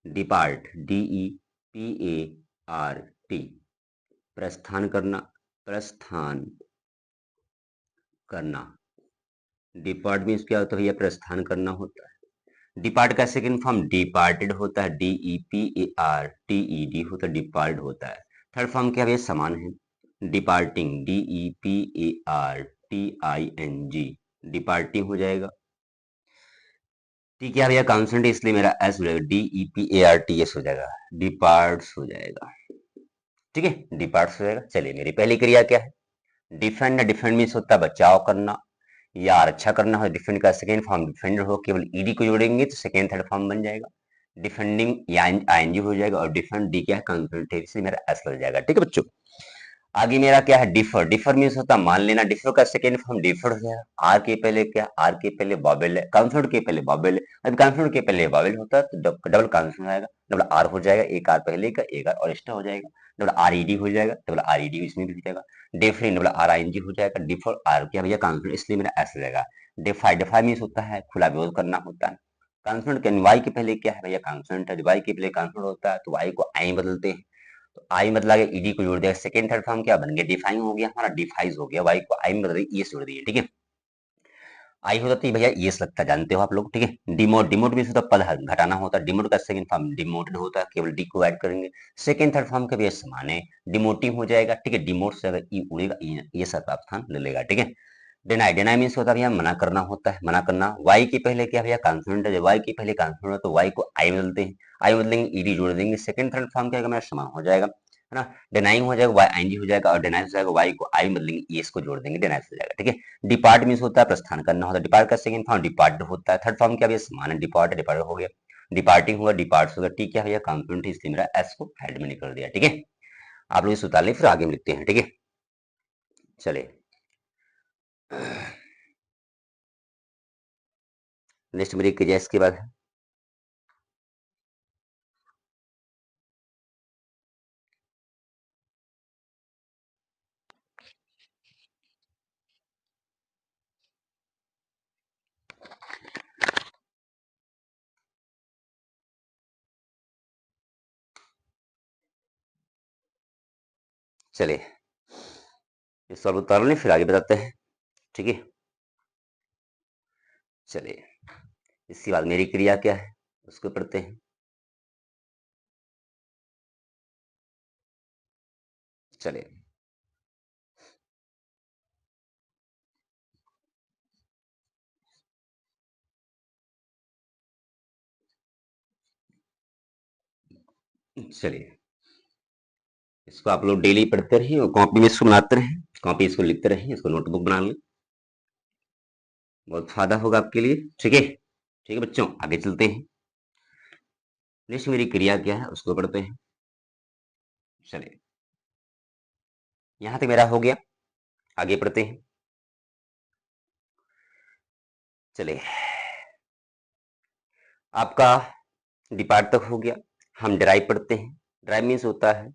Depart, D E P A R T, प्रस्थान करना, प्रस्थान करना। डिपार्ट मीन्स क्या होता है भैया, प्रस्थान करना होता है। डिपार्ट का सेकंड फॉर्म डिपार्टेड होता है, D E P A R T E D होता है, डिपार्ट होता है। थर्ड फॉर्म क्या भैया, समान है, departing, D E P A R T I N G, departing हो जाएगा। ठीक है भैया, कॉन्सेंट इसलिए मेरा एस हो जाएगा, D E P A R T S हो जाएगा, डिपार्ट्स हो जाएगा, ठीक है, डिपार्ट्स हो जाएगा। चलिए मेरी पहली क्रिया क्या है, डिफेंड। डिफेंड मीन्स होता है बचाव करना या रक्षा करना हो। डिफेंड का सेकेंड फॉर्म डिफेंडर हो, केवल ईडी को जोड़ेंगे तो सेकेंड थर्ड फॉर्म बन जाएगा, डिफेंडिंग या आईएनजी हो जाएगा। और डिफेंड डी क्या है, कॉन्सोनेंट से मेरा एस लग जाएगा, ठीक है बच्चों। आगे मेरा क्या है, डिफर। डिफर मीन्स होता है मान लेना। डिफर का सेकेंड फॉर्म डिफर हो जाएगा, आर के पहले क्या, आर के पहले बॉबल है, कॉन्सोनेंट के पहले बॉबल है। अब कॉन्सोनेंट के पहले बॉबल होता है तो डबल कॉन्सोनेंट आएगा, डबल आर हो जाएगा, एक आर पहले का, एक आर और एक्स्ट्रा हो जाएगा, डबल आर ई डी हो जाएगा, डबल आर ई डी इसमें भी हो जाएगा। Different, double R I N G हो जाएगा, डिफर आर क्या भैया, कॉन्सोनेंट, इसलिए मेरा एस हो जाएगा। डिफाई, डिफाई मीन्स होता है खुला विरोध करना होता है। कॉन्सोनेंट के वाई के पहले क्या है भैया, कॉन्सोनेंट है, वाई के पहले कॉन्सोनेंट होता है तो वाई को आई बदलते हैं, तो आई बदला गया, ईडी को जोड़ दिया, सेकंड थर्ड फॉर्म क्या बन गया, डिफाइन हो गया हमारा, डिफाइज हो गया, वाई को आई में बदल दिया, ईएस जोड़ दिए, ठीक है। आई होता तो भैया ईएस लगता, जानते हो आप लोग, ठीक है। डिमोट, डिमोट भी होता पद घटाना होता है, डिमोट का सेकंड फॉर्म डिमोटेड होता है, केवल डी को ऐड करेंगे। सेकंड थर्ड फॉर्म के भी समान है, डिमोटिंग हो जाएगा, ठीक है, डिमोट से अगर ई उड़ेगा, ये सब स्थान ले लेगा, ठीक है। डिनाई, डिनाई मीन्स होता है भैया मना करना होता है, मना करना। वाई के पहले क्या भैया, कॉन्सोनेंट है, वाई के पहले कॉन्सोनेंट है तो वाई को आई बदलते हैं, आई बदलेंगे, ईडी जोड़ देंगे, सेकंड थर्ड फॉर्म क्या मेरा समान हो जाएगा, है ना। डिनाइंग हो जाएगा, वाई आईएनजी हो जाएगा, और डिनाइज हो जाएगा, वाई को आई बदलेंगे, ईएस को जोड़ देंगे, डिनाइज हो जाएगा, ठीक है। डिपार्ट मीन्स होता है प्रस्थान करना होता है, डिपार्ट का सेकंड फॉर्म डिपार्ट होता है, थर्ड फॉर्म क्या भैया, समान है, डिपार्ट डिपार्ट हो गया, डिपार्टिंग होगा, डिपार्ट्स होगा, ठीक है भैया, कॉन्सोनेंट इसलिए मेरा एस को हेड में निकल दिया, ठीक है। आप लोग इसे उतार लें, फिर आगे में लिखते हैं, ठीक है। चलिए नेक्स्ट मेरी क्रिया इसके बाद है, चलिए ये सॉल्व उतार लें, फिर आगे बताते हैं, ठीक है। चलिए, इसके बाद मेरी क्रिया क्या है उसको पढ़ते हैं। चलिए, चलिए इसको आप लोग डेली पढ़ते रहिए और कॉपी में इसको बनाते रहें, कॉपी इसको लिखते रहें, इसको नोटबुक बना लें, बहुत फायदा होगा आपके लिए। ठीक है, ठीक है बच्चों, आगे चलते हैं। नेक्स्ट मेरी क्रिया क्या है उसको पढ़ते हैं। चलिए, यहां तक मेरा हो गया, आगे पढ़ते हैं। चलिए, आपका डिपार्ट तक हो गया। हम ड्राइव पढ़ते हैं। ड्राइव मीन्स होता है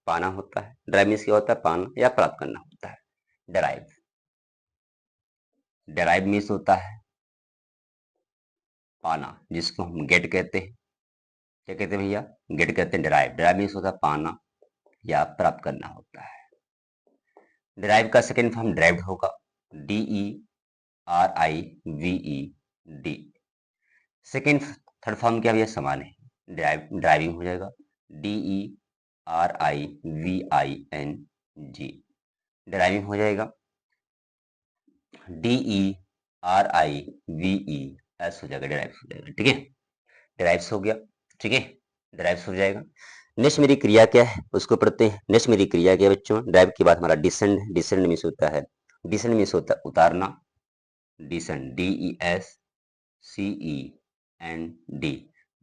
पाना होता है। ड्राइव मीन्स क्या होता है? पाना या प्राप्त करना होता है। ड्राइव, ड्राइव मीन्स होता है पाना, जिसको हम गेट कहते हैं। क्या कहते हैं भैया? गेट कहते हैं। ड्राइव, ड्राइव मीन्स होता है पाना या प्राप्त करना होता है। ड्राइव का सेकेंड फॉर्म ड्राइव्ड होगा, DERIVED। सेकेंड थर्ड फॉर्म क्या भैया? समान है। ड्राइविंग हो जाएगा DERIVING। ड्राइविंग हो जाएगा DERIVES हो जाएगा, ड्राइव हो जाएगा। ठीक है, ड्राइव्स हो गया। ठीक है, ड्राइव्स हो जाएगा। नेक्स्ट मेरी क्रिया क्या है उसको पढ़ते हैं। नेक्स्ट मेरी क्रिया क्या है बच्चों? ड्राइव के बाद हमारा डिसेंड है। डिसेंड मीन्स होता है, डिसेंड मीन्स होता है उतारना। Descend, DESCEND।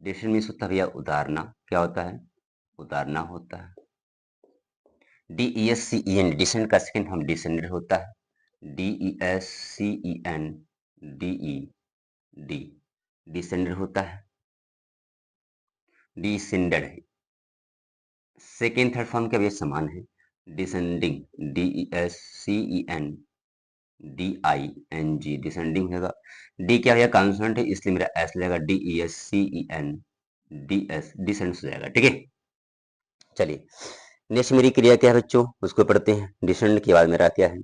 डिसेंड मीन्स होता है भैया उतारना। क्या होता है? उतारना होता है। DESCEN, डिसेंड का सेकेंड फॉर्म डिसेंडेड होता है। DESCENDED, डिसेंडेड होता है। डिसेंडेड है। सेकेंड थर्ड फॉर्म के भी समान है। डिसेंडिंग, DESCENDING, डिसेंडिंग होगा। डी क्या है? कॉन्सोनेंट है, इसलिए मेरा एस लगेगा, DESCENDS, डिसेंड हो जाएगा। ठीक है, चलिए नेक्स्ट मेरी क्रिया क्या है बच्चों उसको पढ़ते हैं। डिसेंड के बाद मेरा क्या है?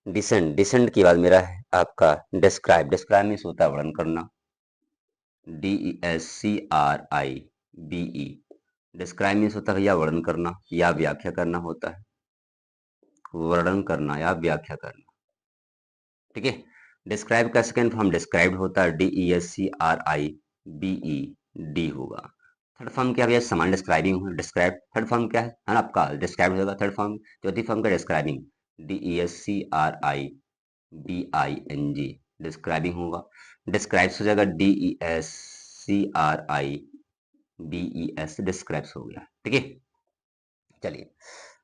डिसेंड, डिसेंड के बाद मेरा है आपका डिस्क्राइब। डिस्क्राइब मीन्स होता है वर्णन करना। DESCRIBE, डिस्क्राइब मीन्स होता है भैया वर्णन करना या व्याख्या करना होता है। वर्णन करना या व्याख्या करना। ठीक है, डिस्क्राइब का सेकेंड फॉर्म डिस्क्राइब्ड होता है, DESCRIBED होगा। थर्ड फॉर्म क्या भैया? समान, डिस्क्राइबिंग हो। डिस्क्राइब थर्ड फॉर्म क्या है ना आपका? डिस्क्राइब होगा थर्ड फॉर्म। चौथी फॉर्म का डिस्क्राइबिंग, DESCRIBING, डिस्क्राइबिंग होगा। डिस्क्राइब्स हो जाएगा DESCRIBES, डिस्क्राइब्स हो गया। ठीक है, चलिए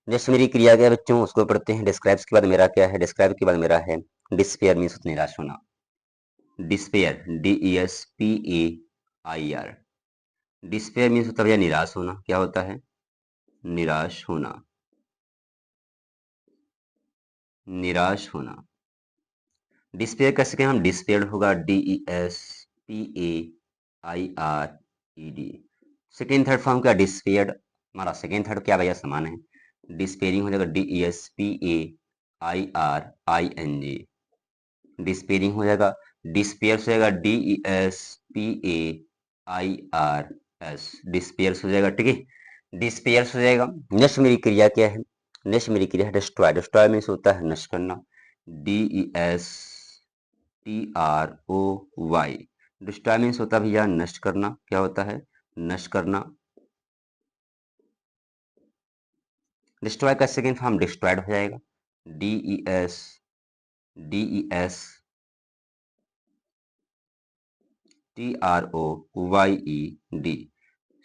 नेक्स्ट मेरी क्रिया क्या है बच्चों उसको पढ़ते हैं। डिस्क्राइब्स के बाद मेरा क्या है? डिस्क्राइब के बाद मेरा है डिस्पेयर मीन्स निराश होना। डिस्पेयर, DESPAIR, डिस्पेयर मीन्स होता है भैया निराश होना। क्या होता है? निराश होना, निराश होना। डिस्पेयर का सेकेंड हम डिस्पेयर्ड होगा, DESPAIRED। सेकेंड थर्ड फॉर्म का डिस्पेयर्ड, हमारा सेकेंड थर्ड क्या भैया समान है। डिस्पेयरिंग हो जाएगा, DESPAIRING, डिस्पेयरिंग हो जाएगा। डिस्पेयर्स हो जाएगा, DESPAIRS, डिस्पेयर्स हो जाएगा। ठीक है, डिस्पेयर्स हो जाएगा। नेक्स्ट मेरी क्रिया क्या है? नेक्स्ट मेरी क्रिया है डिस्ट्रॉय। डिस्ट्रॉय मीन्स होता है नष्ट करना, DESTROY, डिस्ट्रॉय मीन्स होता है भैया नष्ट करना। क्या होता है? नष्ट करना। डिस्ट्रॉय का सेकेंड फॉर्म डिस्ट्रॉयड हो जाएगा, DESTROYED।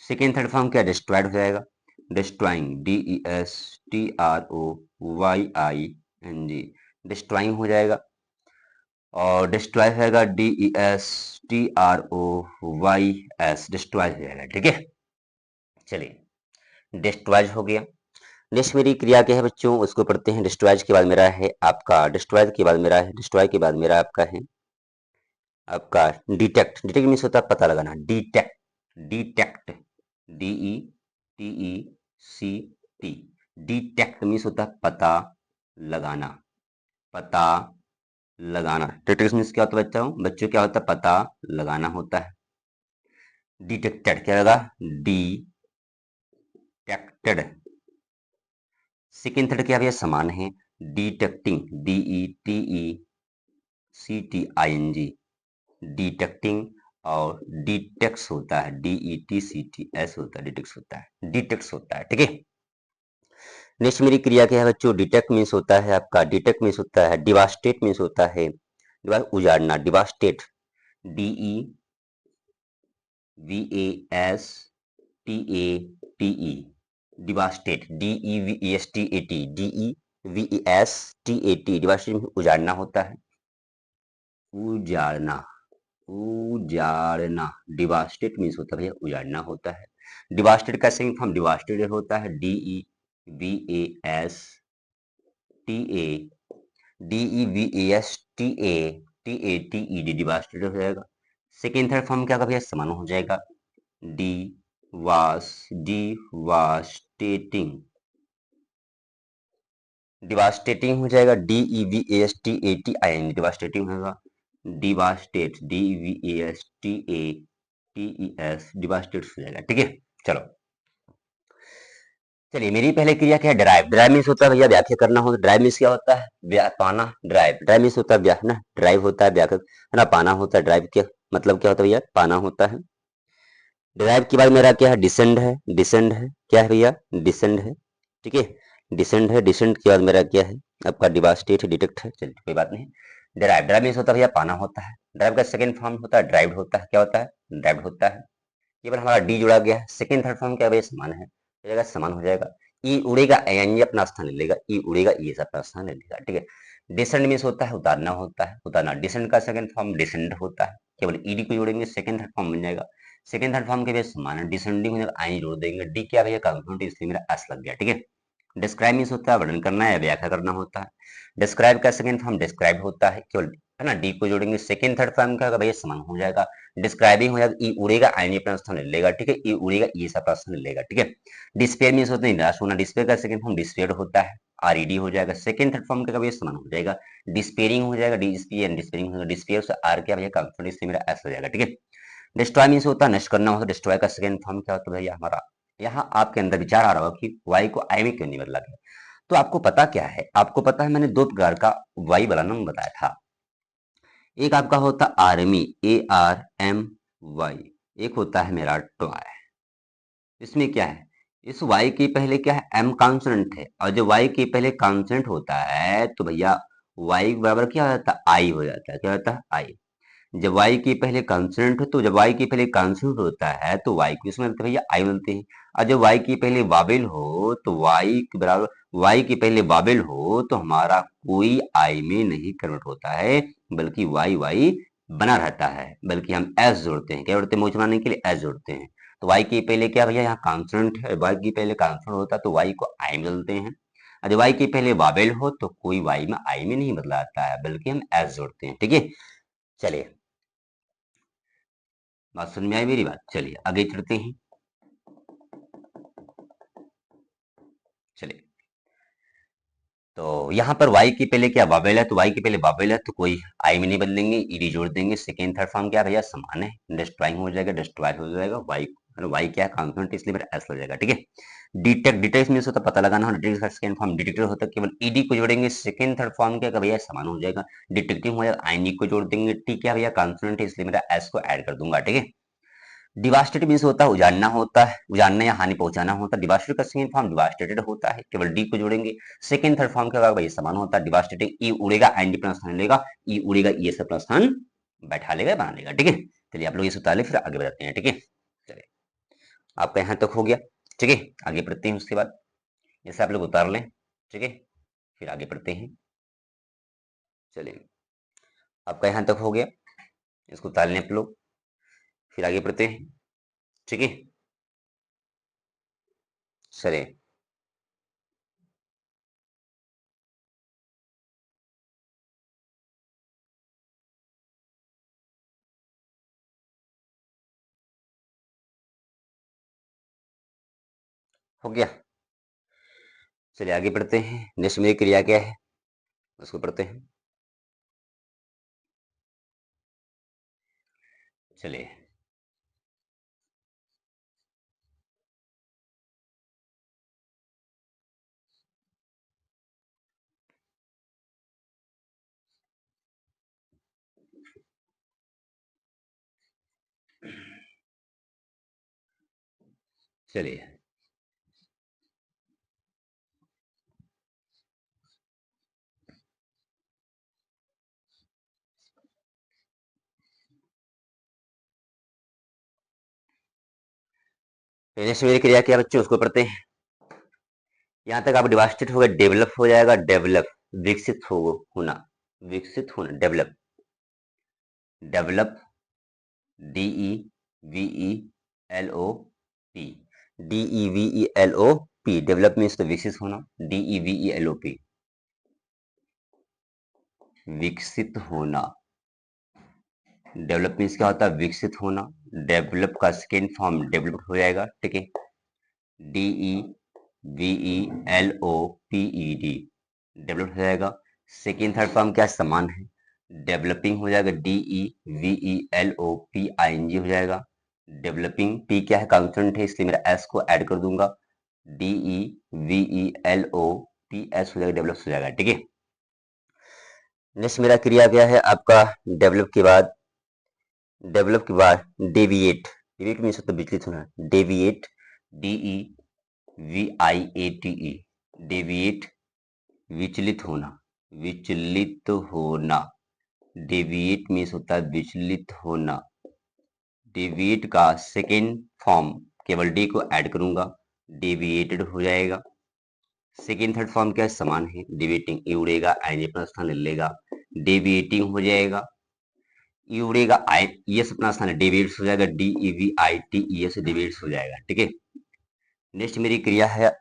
सेकेंड थर्ड फॉर्म क्या? डिस्ट्रॉयड हो जाएगा, डिस्ट्रॉइंग, DESTROYING, डिस्ट्रॉइंग हो जाएगा। और डिस्ट्रॉय हो जाएगा, DESTROYS, डिस्ट्रॉय हो जाएगा। ठीक है, चलिए डिस्ट्रॉयज हो गया। नेक्स्ट मेरी क्रिया क्या है बच्चों उसको पढ़ते हैं। डिस्ट्रॉयज के बाद मेरा है आपका, डिस्ट्रॉय के बाद मेरा है, डिस्ट्रॉय के बाद मेरा आपका है आपका डिटेक्ट। डिटेक्ट मीन्स होता है पता लगाना, detect, detect, DETECT, detect means होता है पता लगाना, पता लगाना। डिटेक्ट मीन्स क्या होता है बच्चों? बच्चों क्या होता है? पता लगाना होता है। डिटेक्टेड क्या लगा? डिटेक्टेड। सेकेंड थर्ड क्या भैया समान है? डिटेक्टिंग, DETECTING, डिटेक्टिंग और डिटेक्स होता है, DETCTS होता है, डिटेक्स होता है, डिटेक्स होता है। ठीक है। नेक्स्ट मेरी क्रिया क्या है बच्चों? डिटेक्ट मीन्स होता है आपका, डिटेक्ट मीन्स होता है डिवास्टेट, मीन्स होता है उजाड़ना, डिवास्टेट, DEVASTATE, डिवास्टेट, DEVASTAT, डिवास्टेट उजाड़ना होता है, उजाड़ना, उजाड़ना। डिवास्टेट मीन्स होता है भैया उजाड़ना होता है। डिवास्टेट का सेकंड फॉर्म डिवास्टेड होता है, DEVASTATE, डिवास्टेड हो जाएगा। सेकेंड थर्ड फॉर्म क्या होगा भैया? समान हो जाएगा, डिवास्टेटिंग, डिवास्टेटिंग हो जाएगा, DEVASTATING, डिवास्टेटिंग होगा, डिवास्टेट, DEVASTATES, डिवास्टेट हो जाएगा। ठीक है। चलो चलिए, मेरी पहले क्रिया क्या है? ड्राइव। ड्राइव मीन्स होता है भैया व्याख्या करना हो। ड्राइव मीन्स क्या होता है? पाना। ड्राइव, ड्राइव मीन्स होता है ना, ड्राइव होता है व्याख्या है ना, पाना होता है। ड्राइव क्या मतलब क्या होता है भैया? पाना होता है। ड्राइव के बाद मेरा क्या है? डिसेंड है, डिसेंड है, क्या है भैया? डिसेंड है। ठीक है, डिसेंड है। डिसेंड के बाद मेरा क्या है? आपका डिवास्टेट है, डिटेक्ट है। चलिए कोई बात नहीं। ड्राइव, ड्राइव मीन्स होता है भैया पाना होता है। ड्राइव का सेकंड फॉर्म होता है ड्राइव होता है। क्या होता है? ड्राइव होता है। केवल हमारा डी जुड़ा गया है। सेकंड थर्ड फॉर्म क्या भैया? समान है, हो जाएगा, समान हो जाएगा। ई उड़ेगा, एन अपना स्थान ले लेगा, ई उड़ेगा, ई अपना स्थान ले लेगा। ठीक है। डिसेंड मीन्स होता है उतारना होता है, उतारना। डिसेंड का सेकंड फॉर्म डिसेंड होता है। केवल ईडी को जोड़ेंगे सेकंड थर्ड फॉर्म बन जाएगा। सेकंड थर्ड फॉर्म के भैया समान है, डिसेंडिंग में आई जोड़ देंगे। डी क्या भैया? कॉन्सोनेंट, इसलिए मेरा एस लग गया। ठीक है। डिस्क्राइब मीन्स होता है वर्णन करना या व्याख्या करना होता है। डिस्क्राइब का सेकंड फॉर्म डिस्क्राइब होता है, केवल है ना, डी को जोड़ेंगे। सेकंड थर्ड फॉर्म का भैया समान हो जाएगा, डिस्क्राइबिंग हो जाएगा, ई उड़ेगा, आईनी अपना स्थान ले लेगा। ठीक है, ई उड़ेगा, ई से अपना स्थान ले लेगा। ठीक है। डिस्पेयर मीन्स होता है निराश होना। डिस्पेयर का सेकंड फॉर्म डिस्पेयर होता है, आरईडी हो जाएगा। सेकंड थर्ड फॉर्म का भैया समान हो जाएगा, डिस्पेयरिंग हो जाएगा, डीएसपीएन, डिस्पेयरिंग हो जाएगा। डिस्पेयर से आर क्या भैया? कॉन्फिडेंस, से मेरा एस हो जाएगा। ठीक है। डिस्ट्रॉय मीन्स होता है नष्ट करना होता है। डिस्ट्रॉय का सेकंड फॉर्म क्या होता है भैया? हमारा यहाँ आपके अंदर विचार आ रहा होगा कि वाई को आई में क्यों नहीं बदला गया। तो आपको पता क्या है? आपको पता है मैंने दो प्रकार का वाई वाला नाम बताया था। एक आपका होता आर्मी, ARMY। एक होता है मेरा टॉय। इसमें क्या है? इस वाई के पहले क्या है? एम कॉन्सोनेंट है, और जब वाई के पहले कॉन्सोनेंट होता है तो भैया वाई बराबर क्या हो जाता है? आई हो जाता है। क्या होता है? आई। जब y के पहले कॉन्स्टेंट हो तो जब y के पहले कॉन्स्टेंट होता है तो y को इसमें मिलते हैं भैया आई मिलते हैं। और जब y के पहले वावेल हो तो y के बराबर, y के पहले वावेल हो तो हमारा कोई i में नहीं कन्वर्ट होता है, बल्कि y बना रहता है। बल्कि हम s जोड़ते हैं। क्या जोड़ते हैं? मोच बनाने के लिए s जोड़ते हैं। तो y के पहले क्या भैया? यहाँ कॉन्स्टेंट है, y के पहले कॉन्स्टेंट होता है तो y को i मिलते हैं। और जब y के पहले वावेल हो तो कोई y में i में नहीं बदलाता है, बल्कि हम s जोड़ते हैं। ठीक है। चलिए, बात समझ में आई मेरी बात? चलिए आगे चलते हैं। चलिए, तो यहाँ पर y के पहले क्या? वावेल है, तो y के पहले वावेल है तो कोई आई में नहीं बदलेंगे, ईडी जोड़ देंगे। सेकेंड थर्ड फॉर्म क्या भैया? समान है, डिस्ट्रॉइंग हो जाएगा, डिस्ट्रॉय हो जाएगा। y क्या है? कॉन्स्टेंट, इसलिए मेरा एस हो जाएगा। ठीक है। डिटेक्ट, डिटेक्ट मीन्स होता पता लगाना। डिटेक्ट का सेकंड फॉर्म डिटेक्टर होता है, केवल ईडी को जोड़ेंगे। सेकंड थर्ड फॉर्म क्या भैया? समान हो जाएगा, डिटेक्टिव हो जाएगा, आईनी को जोड़ देंगे। टी क्या भैया? कॉन्स्टेंट है, इसलिए मेरा एस को ऐड कर दूंगा। ठीक है। डिवास्टेड मीन्स होता है उजाड़ना होता है, उजाड़ना या हानि पहुंचाना होता है। डिवास्टेड का सेकंड फॉर्म डिवास्टेटेड होता है, केवल डी को जोड़ेंगे। सेकंड थर्ड फॉर्म क्या भाई? समान होता है। डिवास्टेटिंग, ई उड़ेगा, एंड अपना स्थान लेगा, ई उड़ेगा, ई से अपना स्थान बैठा लेगा, बना लेगा। ठीक है। चलिए आप लोग ये उतार ले, फिर आगे बढ़ते हैं। ठीक है। चलिए, आपका यहाँ तक हो गया। ठीक है, आगे बढ़ते हैं। उसके बाद जैसे आप लोग उतार लें, ठीक है, फिर आगे बढ़ते हैं। चलिए, आपका यहाँ तक हो गया, इसको उतार लें आप लोग, फिर आगे बढ़ते हैं। ठीक है। चलिए, हो गया। चलिए आगे बढ़ते हैं। नेक्स्ट मेरी क्रिया क्या है उसको पढ़ते हैं। चलिए चलिए नेक्स्ट मेरी क्रिया क्या बच्चों, उसको पढ़ते हैं। यहाँ तक आप डिवास्टेड हो गए, डेवलप हो जाएगा, डेवलप विकसित हो होना, विकसित होना, develop, develop DE VELOP, DEVELOP, develop means तो विकसित होना, DEVELOP, विकसित होना। डेवलप मीन्स क्या होता है, विकसित होना। डेवलप का सेकेंड फॉर्म डेवलप्ड हो जाएगा, ठीक है, DEVELOPED, डेवलप हो जाएगा। सेकेंड थर्ड फॉर्म क्या समान है, डेवलपिंग हो जाएगा, DEVELOPING हो जाएगा। डेवलपिंग, पी क्या है, कांस्टेंट है, इसलिए मेरा एस को ऐड कर दूंगा, DEVELOPS हो जाएगा, डेवलप हो जाएगा, ठीक है। नेक्स्ट मेरा क्रिया क्या है आपका, डेवलप के बाद, डेवलप के बाद डेविएट, डेविएट मीन्स तो विचलित होना, डेविएट DEVIATE, डेविएट विचलित होना, विचलित होना, डेविएट मीन्स होता है विचलित होना। डेविएट का सेकेंड फॉर्म केवल डी को ऐड करूंगा, डेविएटेड हो जाएगा। सेकेंड थर्ड फॉर्म क्या है, समान है, डेविएटिंग, ई उड़ेगा, आईएनजी अपना स्थान ले लेगा, डेविएटिंग हो जाएगा। ई उड़ेगा, आई ये अपना स्थान है, डेविएट्स हो जाएगा, DEVITES, डेविएट्स हो जाएगा, ठीक है। नेक्स्ट मेरी क्रिया है,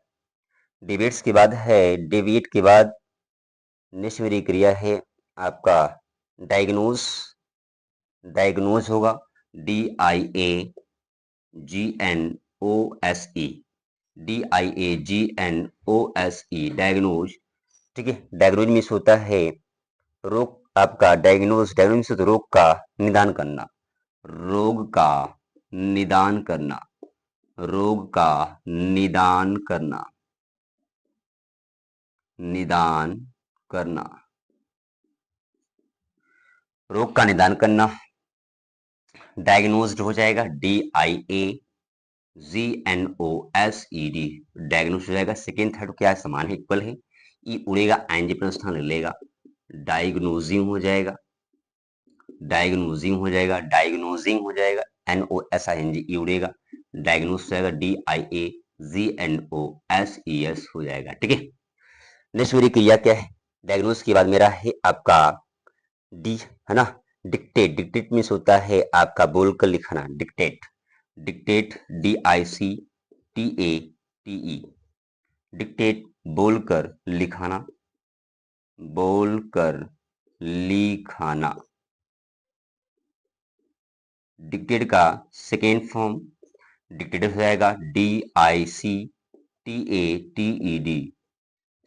डेविएट्स के बाद है, डेविएट के बाद नेक्स्ट मेरी क्रिया है आपका डायग्नोज, डायग्नोज होगा, DIAGNOSE, DIAGNOSE, डायग्नोज, ठीक है। डायग्नोज मीन्स होता है रोग, आपका डायग्नोज, डायग्नोज मीन्स होता है रोग का निदान करना, रोग का निदान करना, रोग का निदान करना, निदान करना, रोग का निदान करना, डायग्नोज्ड हो जाएगा, DIAGNOSED, डायग्नोज हो जाएगा। सेकेंड थर्ड क्या है, समान है, इक्वल है, ई उड़ेगा, आईएनजी अपना स्थान ले लेगा, डायग्नोजिंग हो जाएगा, डायग्नोजिंग हो जाएगा, डायग्नोजिंग हो जाएगा, NOSING, ई उड़ेगा, डायग्नोज हो जाएगा, DIAGNOSES हो जाएगा, ठीक है। नेक्स्ट मेरी क्रिया क्या है, डायग्नोज के बाद मेरा है आपका डी, है ना, डिक्टेट, डिक्टेट मीन्स होता है आपका बोलकर लिखना, डिक्टेट, डिक्टेट DICTATE, डिक्टेट बोलकर लिखाना, बोलकर लिखाना। डिक्टेट का सेकेंड फॉर्म डिक्टेट हो जाएगा, DICTATED,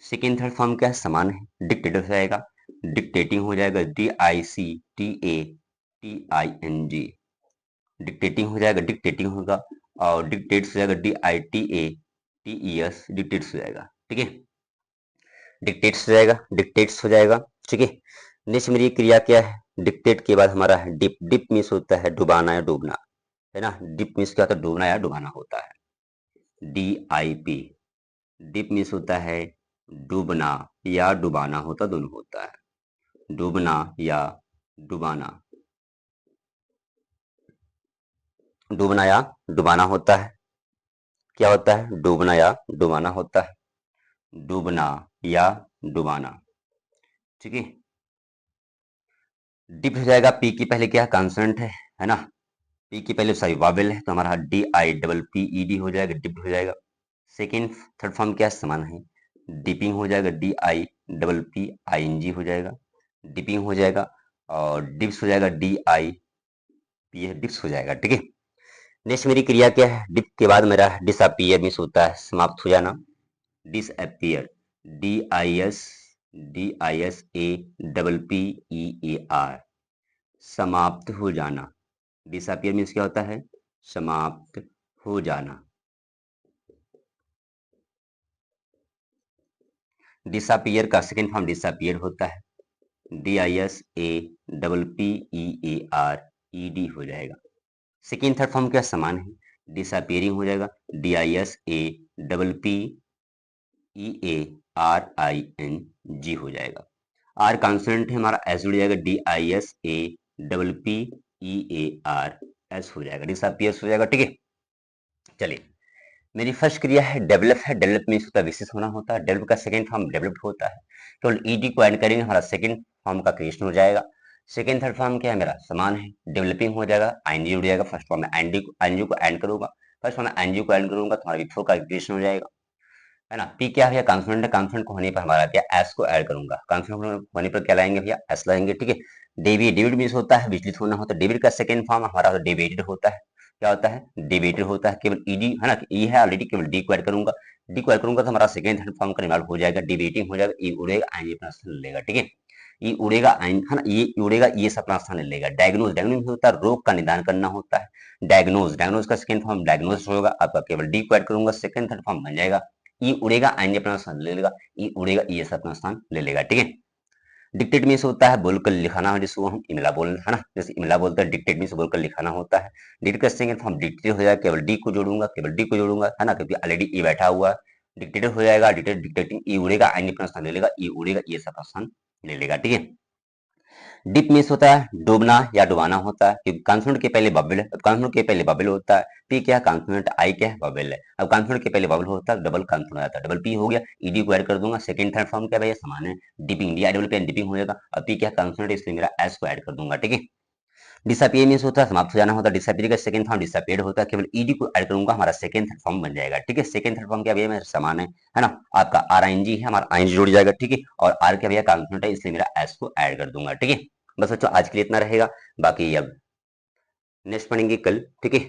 सेकेंड थर्ड फॉर्म क्या है, समान है, डिक्टेट हो जाएगा, डिक्टेटिंग हो जाएगा, DICTATING, डिक्टेटिंग हो जाएगा, डिक्टेटिंग होगा, और डिक्टेट्स हो जाएगा, DITATES, डिक्टेट्स हो जाएगा, ठीक है, डिक्टेट्स हो जाएगा, डिक्टेट्स हो जाएगा, ठीक है। नेक्स्ट मेरी क्रिया क्या है, डिक्टेट के बाद हमारा है डिप, डिप मीन्स होता है डुबाना या डूबना, है ना, डिप मीन्स क्या होता है, डूबना या डुबाना होता है, DIP, डिप मीन्स होता है डूबना या डुबाना होता, दोनों होता है, डूबना या डुबाना, डूबना या डुबाना होता है, क्या होता है, डूबना या डुबाना होता है, डूबना या डुबाना, ठीक है। डिप हो जाएगा, पी की पहले क्या कॉन्सोनेंट है ना, पी की पहले सॉरी वावेल है, तो हमारा DIPPED हो जाएगा, डिप हो जाएगा। सेकेंड थर्ड फॉर्म क्या समान है, डिपिंग हो जाएगा, DIPPING हो जाएगा, डिपिंग हो जाएगा, और डिप्स हो जाएगा, DIP, डिप्स हो जाएगा, ठीक है। नेक्स्ट मेरी क्रिया क्या है, डिप के बाद मेरा डिसअपियर मीन्स होता है समाप्त हो जाना, डिसअपियर, DISAPPEAR, समाप्त हो जाना, डिसअपियर मीन्स क्या होता है? समाप्त हो जाना। डिसअपियर का सेकेंड फॉर्म डिसअपियर होता है, DISAPPER हो जाएगा। सेकेंड थर्ड फॉर्म क्या समान है, डिसअपियरिंग हो जाएगा, DISAPPERING हो जाएगा। आर कॉन्सोनेंट है हमारा, एस जुड़ जाएगा, DISAPPEARS हो जाएगा, डिसअपियर्स हो जाएगा। ठीक है, चलिए मेरी फर्स्ट क्रिया है डेवलप है। डेवलप मीन्स होता है विकसित होना होता है। डेवलप का सेकंड फॉर्म डेवलप्ड होता है, केवल ईडी को ऐड करेंगे हमारा सेकंड फॉर्म का क्रिएशन हो जाएगा। सेकंड थर्ड फॉर्म क्या है मेरा समान है, डेवलपिंग हो जाएगा, आईएनजी जुड़ जाएगा। फर्स्ट फॉर्म में आईएनजी को ऐड करूंगा, फर्स्ट फॉर्म में आईएनजी को ऐड करूंगा तो हमारा बिफोर का क्रिएशन हो जाएगा, है ना। पी क्या है, कॉन्सोनेंट है, कॉन्सोनेंट को होने पर हमारा क्या एस को ऐड करूंगा, कॉन्सोनेंट होने पर क्या लाएंगे भैया एस लाएंगे। ठीक है, डेविड मीन्स होता है विचलित होना होता है। डेविड का सेकंड फॉर्म हमारा डेविएटेड होता है, क्या होता है डेविएटेड होता है, केवल ईडी है ना, ई है ऑलरेडी, केवल डी को ऐड करूंगा, डी को ऐड करूंगा तो हमारा सेकंड थर्ड फॉर्म का निर्माण हो जाएगा, डेविएटिंग हो जाएगा, ई उड़ेगा आएंगे अपना स्थान लेगा। ठीक है, ये उड़ेगा है ना, ये उड़ेगा ये सब अपना स्थान लेगा। डायग्नोज, डायग्नोज होता है रोग का निदान करना होता है। डायग्नोज, डायग्नोज का सेकंड फॉर्म डायग्नोज होगा, आपका केवल डी को ऐड करूंगा, सेकंड थर्ड फॉर्म बन जाएगा। ई उड़ेगा आएंगे अपना स्थान ले लेगा, ई उड़ेगा ये सब अपना स्थान ले लेगा। ठीक है, डिक्टेट मीन्स होता है बोलकर लिखाना, जिसको हम इमला बोल है ना, जैसे इमला बोलते हैं, डिक्टेट मीन्स बोलकर लिखाना होता है। डिक्टेट का सेकंड फॉर्म डिक्टेट हो जाएगा, केवल डी को जोड़ूंगा, केवल डी को जोड़ूंगा, है ना, क्योंकि ऑलरेडी ई बैठा हुआ है, डिक्टेटर हो जाएगा, डिक्टेट डिक्टेटिंग, ई उड़ेगा आएंगे अपना स्थान ले लेगा, ई उड़ेगा ये सब अपना स्थान ले लेगा। ठीक है, डिप मीन्स होता है डूबना या डुबाना होता है, क्योंकि कॉन्सोनेंट के पहले बबल है, अब कॉन्सोनेंट के पहले बबल होता है। पी क्या है कॉन्सोनेंट, आई क्या है बबल है, अब कॉन्सोनेंट के पहले बबल होता है डबल कॉन्सोनेंट आता है, डबल पी हो गया, ईडी को ऐड कर दूंगा, सेकंड थर्ड फॉर्म क्या भैया समान है, dipping, D I double P dipping हो जाएगा। अब पी क्या है कॉन्सोनेंट, इसलिए मेरा एस को ऐड कर दूंगा। ठीक है, डिसअपियर मीन्स होता है समाप्त हो जाना होता है, डिसअपियर का सेकंड फॉर्म डिसअपियर्ड होता है, केवल ईडी को ऐड करूंगा हमारा सेकंड थर्ड फॉर्म बन जाएगा। ठीक है, सेकंड थर्ड फॉर्म क्या भैया मेरा समान है ना, आपका आर आईएनजी है, हमारा आईएनजी जुड़ जाएगा। ठीक है, और आर क्या भैया कॉन्सोनेंट है, इसलिए मेरा एस को ऐड कर दूंगा। ठीक है, बस बच्चों आज के लिए इतना रहेगा, बाकी अब नेक्स्ट पढ़ेंगे कल। ठीक है।